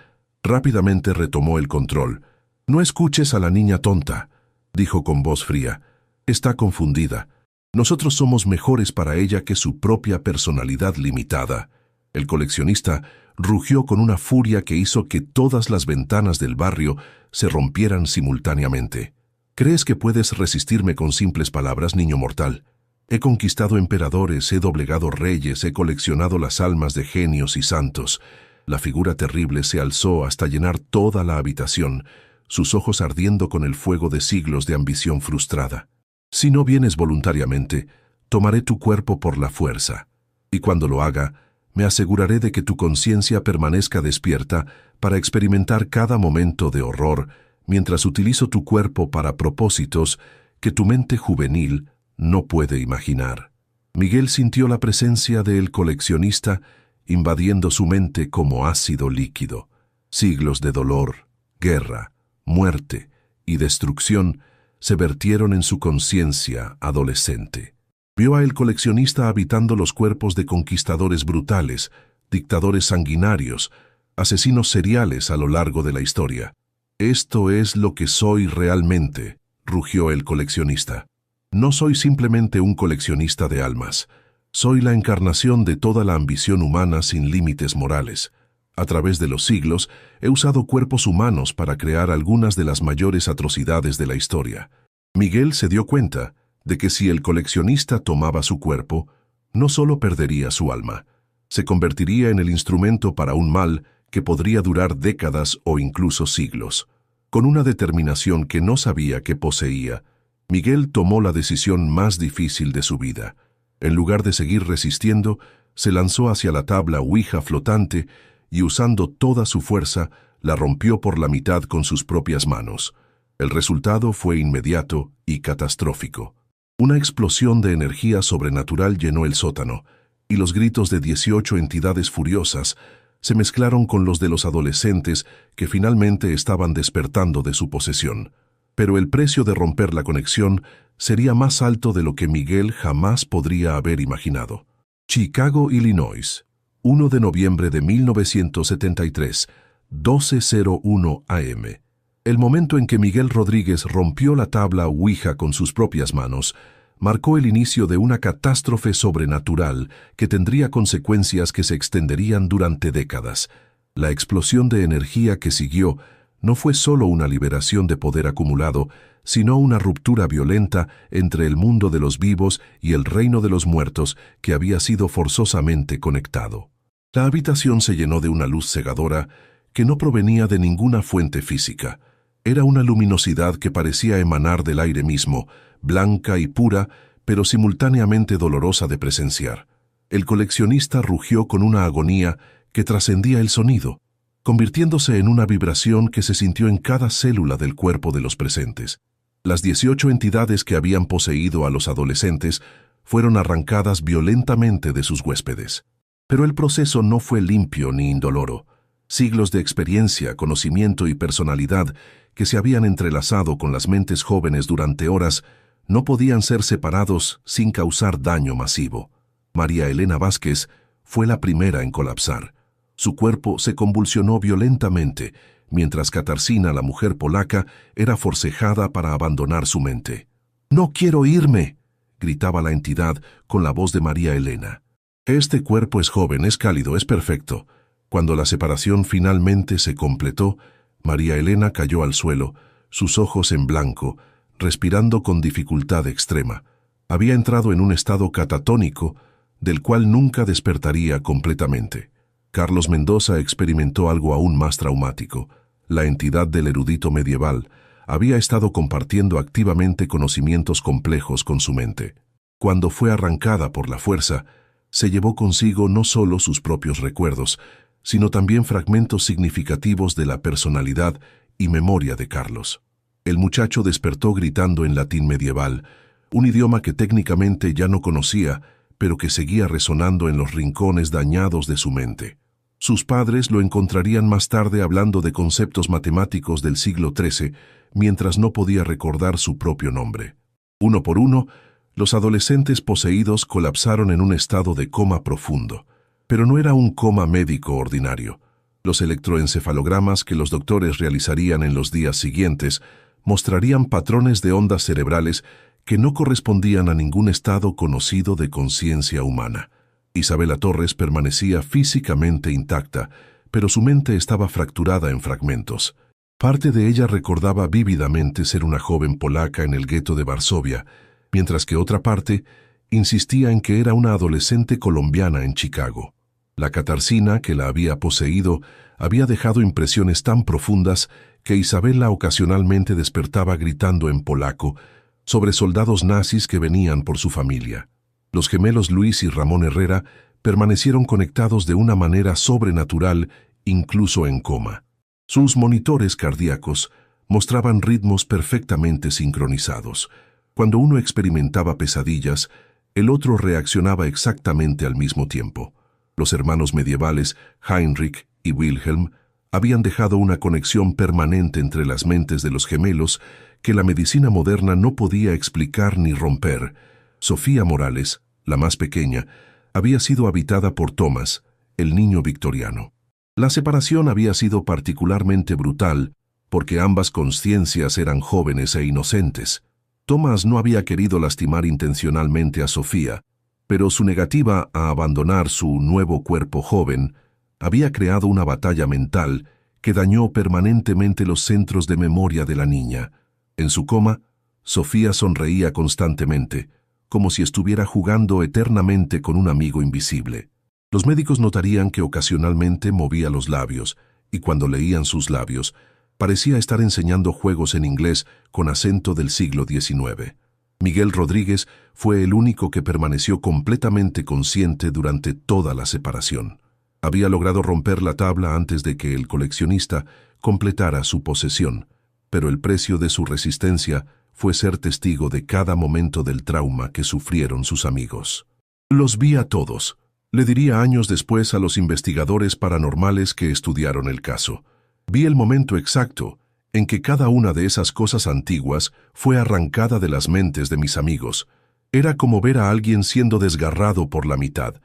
rápidamente retomó el control. «No escuches a la niña tonta», dijo con voz fría. «Está confundida. Nosotros somos mejores para ella que su propia personalidad limitada». El coleccionista rugió con una furia que hizo que todas las ventanas del barrio se rompieran simultáneamente. «¿Crees que puedes resistirme con simples palabras, niño mortal? He conquistado emperadores, he doblegado reyes, he coleccionado las almas de genios y santos». La figura terrible se alzó hasta llenar toda la habitación, sus ojos ardiendo con el fuego de siglos de ambición frustrada. «Si no vienes voluntariamente, tomaré tu cuerpo por la fuerza. Y cuando lo haga, me aseguraré de que tu conciencia permanezca despierta para experimentar cada momento de horror, mientras utilizo tu cuerpo para propósitos que tu mente juvenil no puede imaginar». Miguel sintió la presencia del coleccionista invadiendo su mente como ácido líquido. Siglos de dolor, guerra, muerte y destrucción se vertieron en su conciencia adolescente. Vio a el coleccionista habitando los cuerpos de conquistadores brutales, dictadores sanguinarios, asesinos seriales a lo largo de la historia. «Esto es lo que soy realmente», rugió el coleccionista. «No soy simplemente un coleccionista de almas. Soy la encarnación de toda la ambición humana sin límites morales. A través de los siglos, he usado cuerpos humanos para crear algunas de las mayores atrocidades de la historia». Miguel se dio cuenta de que si el coleccionista tomaba su cuerpo, no solo perdería su alma, se convertiría en el instrumento para un mal que podría durar décadas o incluso siglos. Con una determinación que no sabía que poseía, Miguel tomó la decisión más difícil de su vida. En lugar de seguir resistiendo, se lanzó hacia la tabla Ouija flotante y, usando toda su fuerza, la rompió por la mitad con sus propias manos. El resultado fue inmediato y catastrófico. Una explosión de energía sobrenatural llenó el sótano, y los gritos de 18 entidades furiosas se mezclaron con los de los adolescentes que finalmente estaban despertando de su posesión. Pero el precio de romper la conexión sería más alto de lo que Miguel jamás podría haber imaginado. Chicago, Illinois, 1 de noviembre de 1973, 12:01 a.m. El momento en que Miguel Rodríguez rompió la tabla Ouija con sus propias manos marcó el inicio de una catástrofe sobrenatural que tendría consecuencias que se extenderían durante décadas. La explosión de energía que siguió no fue solo una liberación de poder acumulado, sino una ruptura violenta entre el mundo de los vivos y el reino de los muertos que había sido forzosamente conectado. La habitación se llenó de una luz cegadora que no provenía de ninguna fuente física. Era una luminosidad que parecía emanar del aire mismo, blanca y pura, pero simultáneamente dolorosa de presenciar. El coleccionista rugió con una agonía que trascendía el sonido, convirtiéndose en una vibración que se sintió en cada célula del cuerpo de los presentes. Las 18 entidades que habían poseído a los adolescentes fueron arrancadas violentamente de sus huéspedes. Pero el proceso no fue limpio ni indoloro. Siglos de experiencia, conocimiento y personalidad que se habían entrelazado con las mentes jóvenes durante horas no podían ser separados sin causar daño masivo. María Elena Vázquez fue la primera en colapsar. Su cuerpo se convulsionó violentamente, mientras Katarzyna, la mujer polaca, era forcejada para abandonar su mente. «¡No quiero irme!», gritaba la entidad con la voz de María Elena. «Este cuerpo es joven, es cálido, es perfecto». Cuando la separación finalmente se completó, María Elena cayó al suelo, sus ojos en blanco, respirando con dificultad extrema. Había entrado en un estado catatónico, del cual nunca despertaría completamente. Carlos Mendoza experimentó algo aún más traumático. La entidad del erudito medieval había estado compartiendo activamente conocimientos complejos con su mente. Cuando fue arrancada por la fuerza, se llevó consigo no solo sus propios recuerdos, sino también fragmentos significativos de la personalidad y memoria de Carlos. El muchacho despertó gritando en latín medieval, un idioma que técnicamente ya no conocía, pero que seguía resonando en los rincones dañados de su mente. Sus padres lo encontrarían más tarde hablando de conceptos matemáticos del siglo XIII, mientras no podía recordar su propio nombre. Uno por uno, los adolescentes poseídos colapsaron en un estado de coma profundo. Pero no era un coma médico ordinario. Los electroencefalogramas que los doctores realizarían en los días siguientes mostrarían patrones de ondas cerebrales que no correspondían a ningún estado conocido de conciencia humana. Isabela Torres permanecía físicamente intacta, pero su mente estaba fracturada en fragmentos. Parte de ella recordaba vívidamente ser una joven polaca en el gueto de Varsovia, mientras que otra parte insistía en que era una adolescente colombiana en Chicago. La Katarzyna, que la había poseído, había dejado impresiones tan profundas que Isabela ocasionalmente despertaba gritando en polaco sobre soldados nazis que venían por su familia. Los gemelos Luis y Ramón Herrera permanecieron conectados de una manera sobrenatural, incluso en coma. Sus monitores cardíacos mostraban ritmos perfectamente sincronizados. Cuando uno experimentaba pesadillas, el otro reaccionaba exactamente al mismo tiempo. Los hermanos medievales, Heinrich y Wilhelm, habían dejado una conexión permanente entre las mentes de los gemelos que la medicina moderna no podía explicar ni romper. Sofía Morales, la más pequeña, había sido habitada por Thomas, el niño victoriano. La separación había sido particularmente brutal porque ambas conciencias eran jóvenes e inocentes. Thomas no había querido lastimar intencionalmente a Sofía, pero su negativa a abandonar su nuevo cuerpo joven había creado una batalla mental que dañó permanentemente los centros de memoria de la niña. En su coma, Sofía sonreía constantemente, como si estuviera jugando eternamente con un amigo invisible. Los médicos notarían que ocasionalmente movía los labios, y cuando leían sus labios, parecía estar enseñando juegos en inglés con acento del siglo XIX. Miguel Rodríguez fue el único que permaneció completamente consciente durante toda la separación. Había logrado romper la tabla antes de que el coleccionista completara su posesión, pero el precio de su resistencia fue ser testigo de cada momento del trauma que sufrieron sus amigos. Los vi a todos, le diría años después a los investigadores paranormales que estudiaron el caso. Vi el momento exacto en que cada una de esas cosas antiguas fue arrancada de las mentes de mis amigos. Era como ver a alguien siendo desgarrado por la mitad,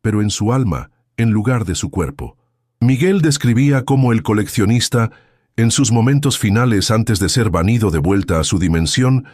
pero en su alma, en lugar de su cuerpo. Miguel describía cómo el coleccionista, en sus momentos finales antes de ser banido de vuelta a su dimensión,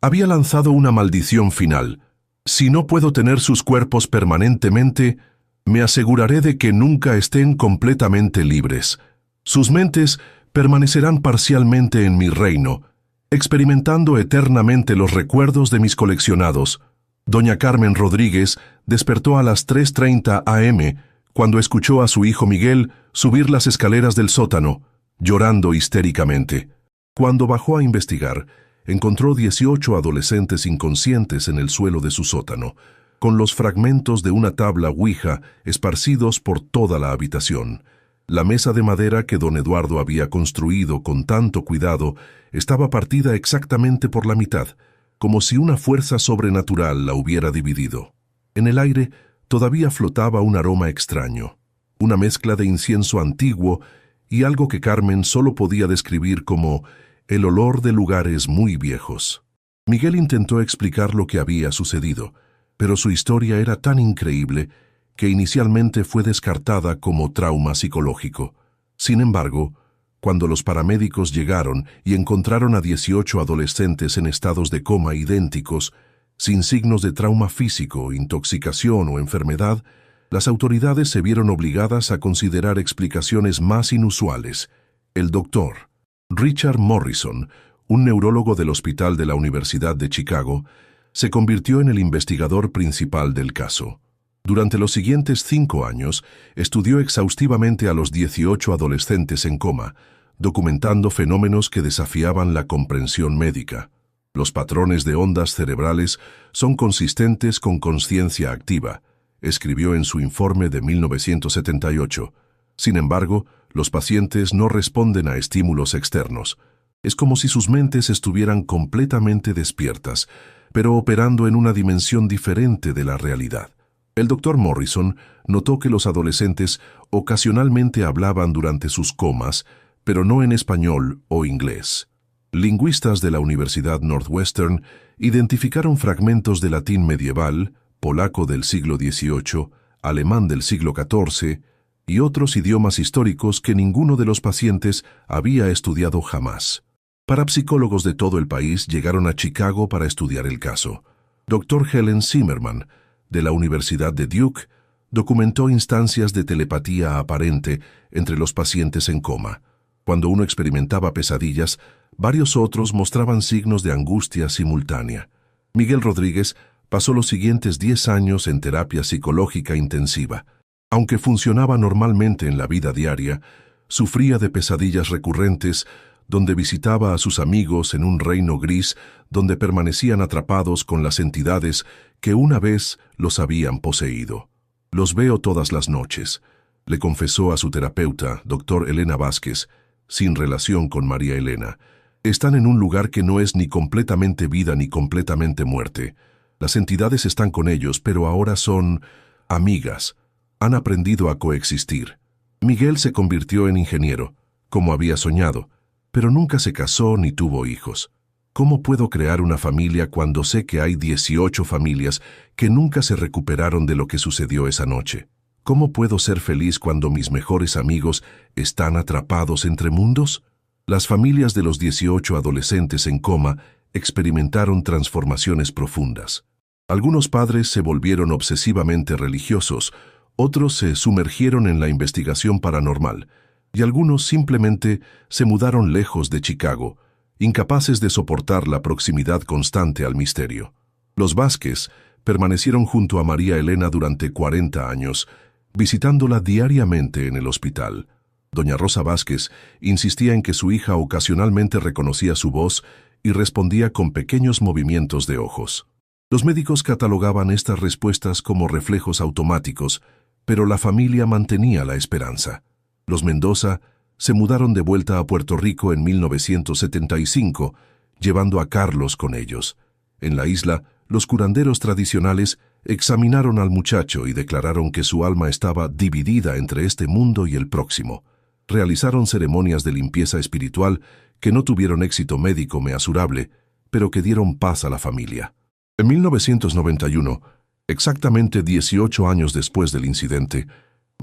había lanzado una maldición final. Si no puedo tener sus cuerpos permanentemente, me aseguraré de que nunca estén completamente libres. Sus mentes permanecerán parcialmente en mi reino, experimentando eternamente los recuerdos de mis coleccionados. Doña Carmen Rodríguez despertó a las 3:30 am cuando escuchó a su hijo Miguel subir las escaleras del sótano, llorando histéricamente. Cuando bajó a investigar, encontró 18 adolescentes inconscientes en el suelo de su sótano, con los fragmentos de una tabla Ouija esparcidos por toda la habitación. La mesa de madera que don Eduardo había construido con tanto cuidado estaba partida exactamente por la mitad, como si una fuerza sobrenatural la hubiera dividido. En el aire todavía flotaba un aroma extraño, una mezcla de incienso antiguo y algo que Carmen solo podía describir como el olor de lugares muy viejos. Miguel intentó explicar lo que había sucedido, pero su historia era tan increíble que inicialmente fue descartada como trauma psicológico. Sin embargo, cuando los paramédicos llegaron y encontraron a 18 adolescentes en estados de coma idénticos, sin signos de trauma físico, intoxicación o enfermedad, las autoridades se vieron obligadas a considerar explicaciones más inusuales. El doctor Richard Morrison, un neurólogo del Hospital de la Universidad de Chicago, se convirtió en el investigador principal del caso. Durante los siguientes 5 años, estudió exhaustivamente a los 18 adolescentes en coma, documentando fenómenos que desafiaban la comprensión médica. Los patrones de ondas cerebrales son consistentes con consciencia activa, escribió en su informe de 1978. Sin embargo, los pacientes no responden a estímulos externos. Es como si sus mentes estuvieran completamente despiertas, pero operando en una dimensión diferente de la realidad. El doctor Morrison notó que los adolescentes ocasionalmente hablaban durante sus comas, pero no en español o inglés. Lingüistas de la Universidad Northwestern identificaron fragmentos de latín medieval, polaco del siglo XVIII, alemán del siglo XIV y otros idiomas históricos que ninguno de los pacientes había estudiado jamás. Parapsicólogos de todo el país llegaron a Chicago para estudiar el caso. Dr. Helen Zimmerman, de la Universidad de Duke, documentó instancias de telepatía aparente entre los pacientes en coma. Cuando uno experimentaba pesadillas, varios otros mostraban signos de angustia simultánea. Miguel Rodríguez pasó los siguientes 10 años en terapia psicológica intensiva. Aunque funcionaba normalmente en la vida diaria, sufría de pesadillas recurrentes donde visitaba a sus amigos en un reino gris donde permanecían atrapados con las entidades que una vez los habían poseído. Los veo todas las noches, le confesó a su terapeuta, doctor Elena Vázquez, sin relación con María Elena. Están en un lugar que no es ni completamente vida ni completamente muerte. Las entidades están con ellos, pero ahora son amigas. Han aprendido a coexistir. Miguel se convirtió en ingeniero, como había soñado, pero nunca se casó ni tuvo hijos. ¿Cómo puedo crear una familia cuando sé que hay 18 familias que nunca se recuperaron de lo que sucedió esa noche? ¿Cómo puedo ser feliz cuando mis mejores amigos están atrapados entre mundos? Las familias de los 18 adolescentes en coma experimentaron transformaciones profundas. Algunos padres se volvieron obsesivamente religiosos, otros se sumergieron en la investigación paranormal, y algunos simplemente se mudaron lejos de Chicago, incapaces de soportar la proximidad constante al misterio. Los Vázquez permanecieron junto a María Elena durante 40 años, visitándola diariamente en el hospital. Doña Rosa Vázquez insistía en que su hija ocasionalmente reconocía su voz y respondía con pequeños movimientos de ojos. Los médicos catalogaban estas respuestas como reflejos automáticos, pero la familia mantenía la esperanza. Los Mendoza se mudaron de vuelta a Puerto Rico en 1975, llevando a Carlos con ellos. En la isla, los curanderos tradicionales examinaron al muchacho y declararon que su alma estaba dividida entre este mundo y el próximo. Realizaron ceremonias de limpieza espiritual que no tuvieron éxito médico measurable, pero que dieron paz a la familia. En 1991, exactamente 18 años después del incidente,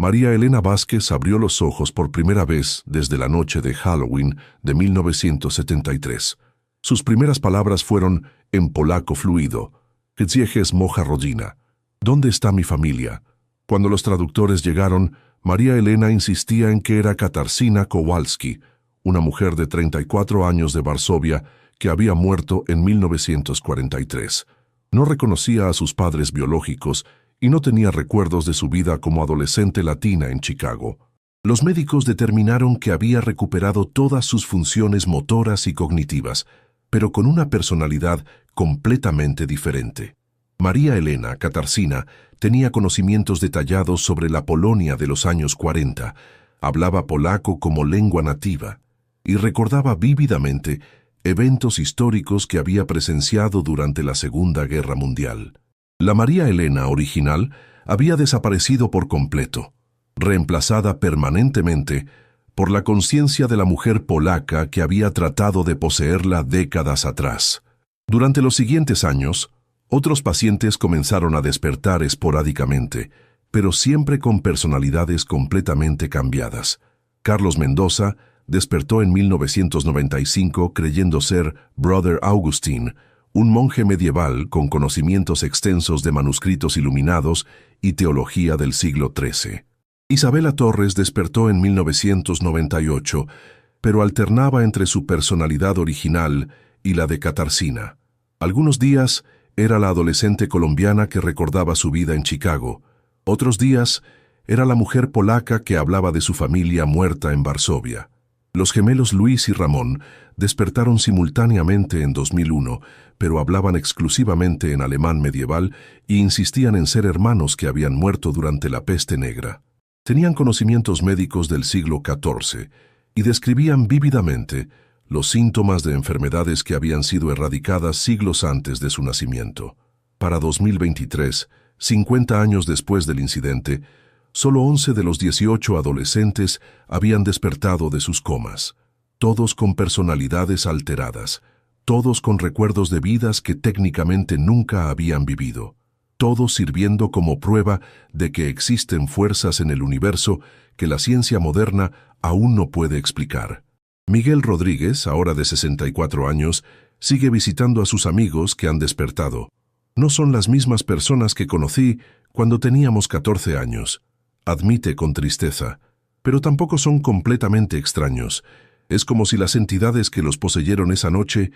María Elena Vázquez abrió los ojos por primera vez desde la noche de Halloween de 1973. Sus primeras palabras fueron, en polaco fluido, "Gdzie jest moja rodzina?", ¿dónde está mi familia? Cuando los traductores llegaron, María Elena insistía en que era Katarzyna Kowalski, una mujer de 34 años de Varsovia que había muerto en 1943. No reconocía a sus padres biológicos y no tenía recuerdos de su vida como adolescente latina en Chicago. Los médicos determinaron que había recuperado todas sus funciones motoras y cognitivas, pero con una personalidad completamente diferente. María Elena, Katarzyna, tenía conocimientos detallados sobre la Polonia de los años 40, hablaba polaco como lengua nativa y recordaba vívidamente eventos históricos que había presenciado durante la Segunda Guerra Mundial. La María Elena original había desaparecido por completo, reemplazada permanentemente por la conciencia de la mujer polaca que había tratado de poseerla décadas atrás. Durante los siguientes años, otros pacientes comenzaron a despertar esporádicamente, pero siempre con personalidades completamente cambiadas. Carlos Mendoza despertó en 1995 creyendo ser Brother Augustine, un monje medieval con conocimientos extensos de manuscritos iluminados y teología del siglo XIII. Isabela Torres despertó en 1998, pero alternaba entre su personalidad original y la de Katarzyna. Algunos días era la adolescente colombiana que recordaba su vida en Chicago. Otros días era la mujer polaca que hablaba de su familia muerta en Varsovia. Los gemelos Luis y Ramón despertaron simultáneamente en 2001, pero hablaban exclusivamente en alemán medieval e insistían en ser hermanos que habían muerto durante la peste negra. Tenían conocimientos médicos del siglo XIV y describían vívidamente los síntomas de enfermedades que habían sido erradicadas siglos antes de su nacimiento. Para 2023, 50 años después del incidente, solo 11 de los 18 adolescentes habían despertado de sus comas, todos con personalidades alteradas, todos con recuerdos de vidas que técnicamente nunca habían vivido, todos sirviendo como prueba de que existen fuerzas en el universo que la ciencia moderna aún no puede explicar. Miguel Rodríguez, ahora de 64 años, sigue visitando a sus amigos que han despertado. No son las mismas personas que conocí cuando teníamos 14 años. Admite con tristeza, pero tampoco son completamente extraños. Es como si las entidades que los poseyeron esa noche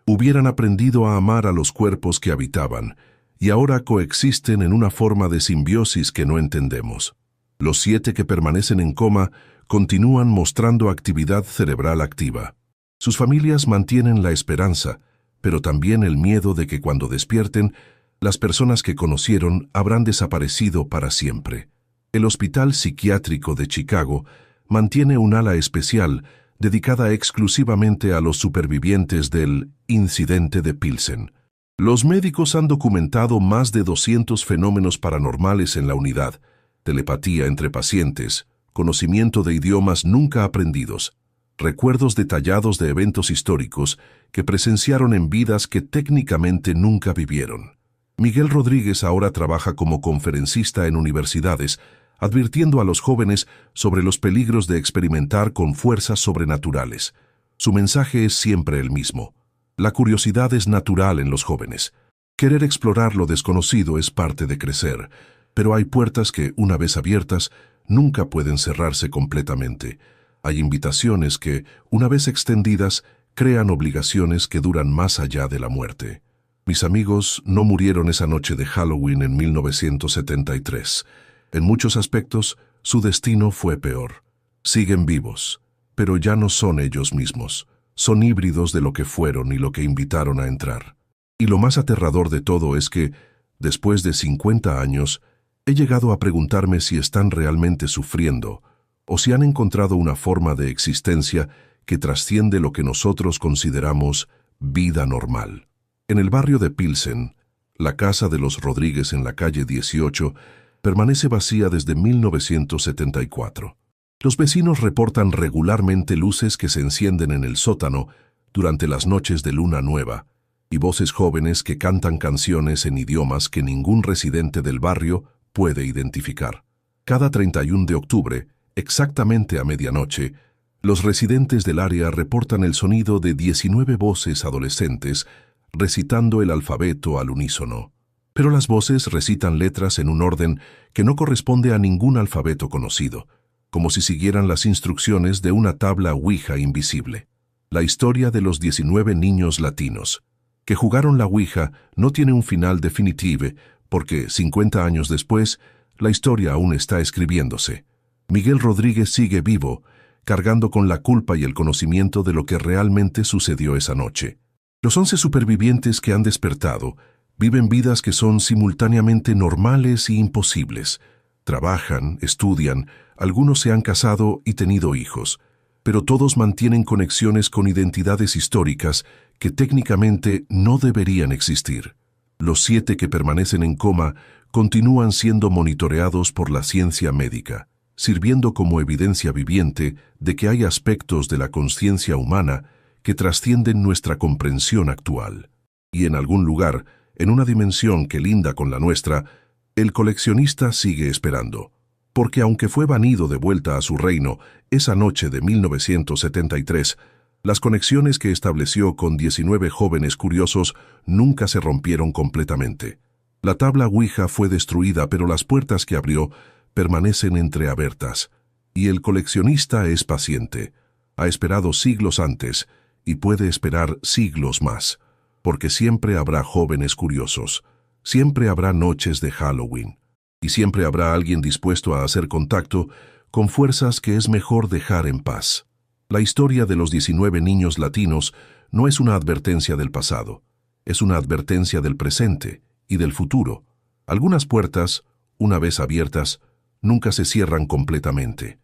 hubieran aprendido a amar a los cuerpos que habitaban, y ahora coexisten en una forma de simbiosis que no entendemos. Los 7 que permanecen en coma continúan mostrando actividad cerebral activa. Sus familias mantienen la esperanza, pero también el miedo de que cuando despierten, las personas que conocieron habrán desaparecido para siempre. El Hospital Psiquiátrico de Chicago mantiene un ala especial dedicada exclusivamente a los supervivientes del incidente de Pilsen. Los médicos han documentado más de 200 fenómenos paranormales en la unidad, telepatía entre pacientes, conocimiento de idiomas nunca aprendidos, recuerdos detallados de eventos históricos que presenciaron en vidas que técnicamente nunca vivieron. Miguel Rodríguez ahora trabaja como conferencista en universidades, advirtiendo a los jóvenes sobre los peligros de experimentar con fuerzas sobrenaturales. Su mensaje es siempre el mismo. La curiosidad es natural en los jóvenes. Querer explorar lo desconocido es parte de crecer, pero hay puertas que, una vez abiertas, nunca pueden cerrarse completamente. Hay invitaciones que, una vez extendidas, crean obligaciones que duran más allá de la muerte. Mis amigos no murieron esa noche de Halloween en 1973. En muchos aspectos, su destino fue peor. Siguen vivos, pero ya no son ellos mismos. Son híbridos de lo que fueron y lo que invitaron a entrar. Y lo más aterrador de todo es que, después de 50 años, he llegado a preguntarme si están realmente sufriendo o si han encontrado una forma de existencia que trasciende lo que nosotros consideramos vida normal. En el barrio de Pilsen, la casa de los Rodríguez en la calle 18 permanece vacía desde 1974. Los vecinos reportan regularmente luces que se encienden en el sótano durante las noches de luna nueva y voces jóvenes que cantan canciones en idiomas que ningún residente del barrio puede identificar. Cada 31 de octubre, exactamente a medianoche, los residentes del área reportan el sonido de 19 voces adolescentes recitando el alfabeto al unísono. Pero las voces recitan letras en un orden que no corresponde a ningún alfabeto conocido, como si siguieran las instrucciones de una tabla Ouija invisible. La historia de los 19 niños latinos que jugaron la Ouija no tiene un final definitivo porque, 50 años después, la historia aún está escribiéndose. Miguel Rodríguez sigue vivo, cargando con la culpa y el conocimiento de lo que realmente sucedió esa noche. Los 11 supervivientes que han despertado viven vidas que son simultáneamente normales y imposibles. Trabajan, estudian, algunos se han casado y tenido hijos, pero todos mantienen conexiones con identidades históricas que técnicamente no deberían existir. Los 7 que permanecen en coma continúan siendo monitoreados por la ciencia médica, sirviendo como evidencia viviente de que hay aspectos de la conciencia humana que trascienden nuestra comprensión actual. Y en algún lugar, en una dimensión que linda con la nuestra, el coleccionista sigue esperando, porque aunque fue banido de vuelta a su reino esa noche de 1973, las conexiones que estableció con 19 jóvenes curiosos nunca se rompieron completamente. La tabla Ouija fue destruida, pero las puertas que abrió permanecen entreabiertas, y el coleccionista es paciente. Ha esperado siglos antes y puede esperar siglos más, porque siempre habrá jóvenes curiosos, siempre habrá noches de Halloween, y siempre habrá alguien dispuesto a hacer contacto con fuerzas que es mejor dejar en paz. La historia de los 19 niños latinos no es una advertencia del pasado, es una advertencia del presente y del futuro. Algunas puertas, una vez abiertas, nunca se cierran completamente.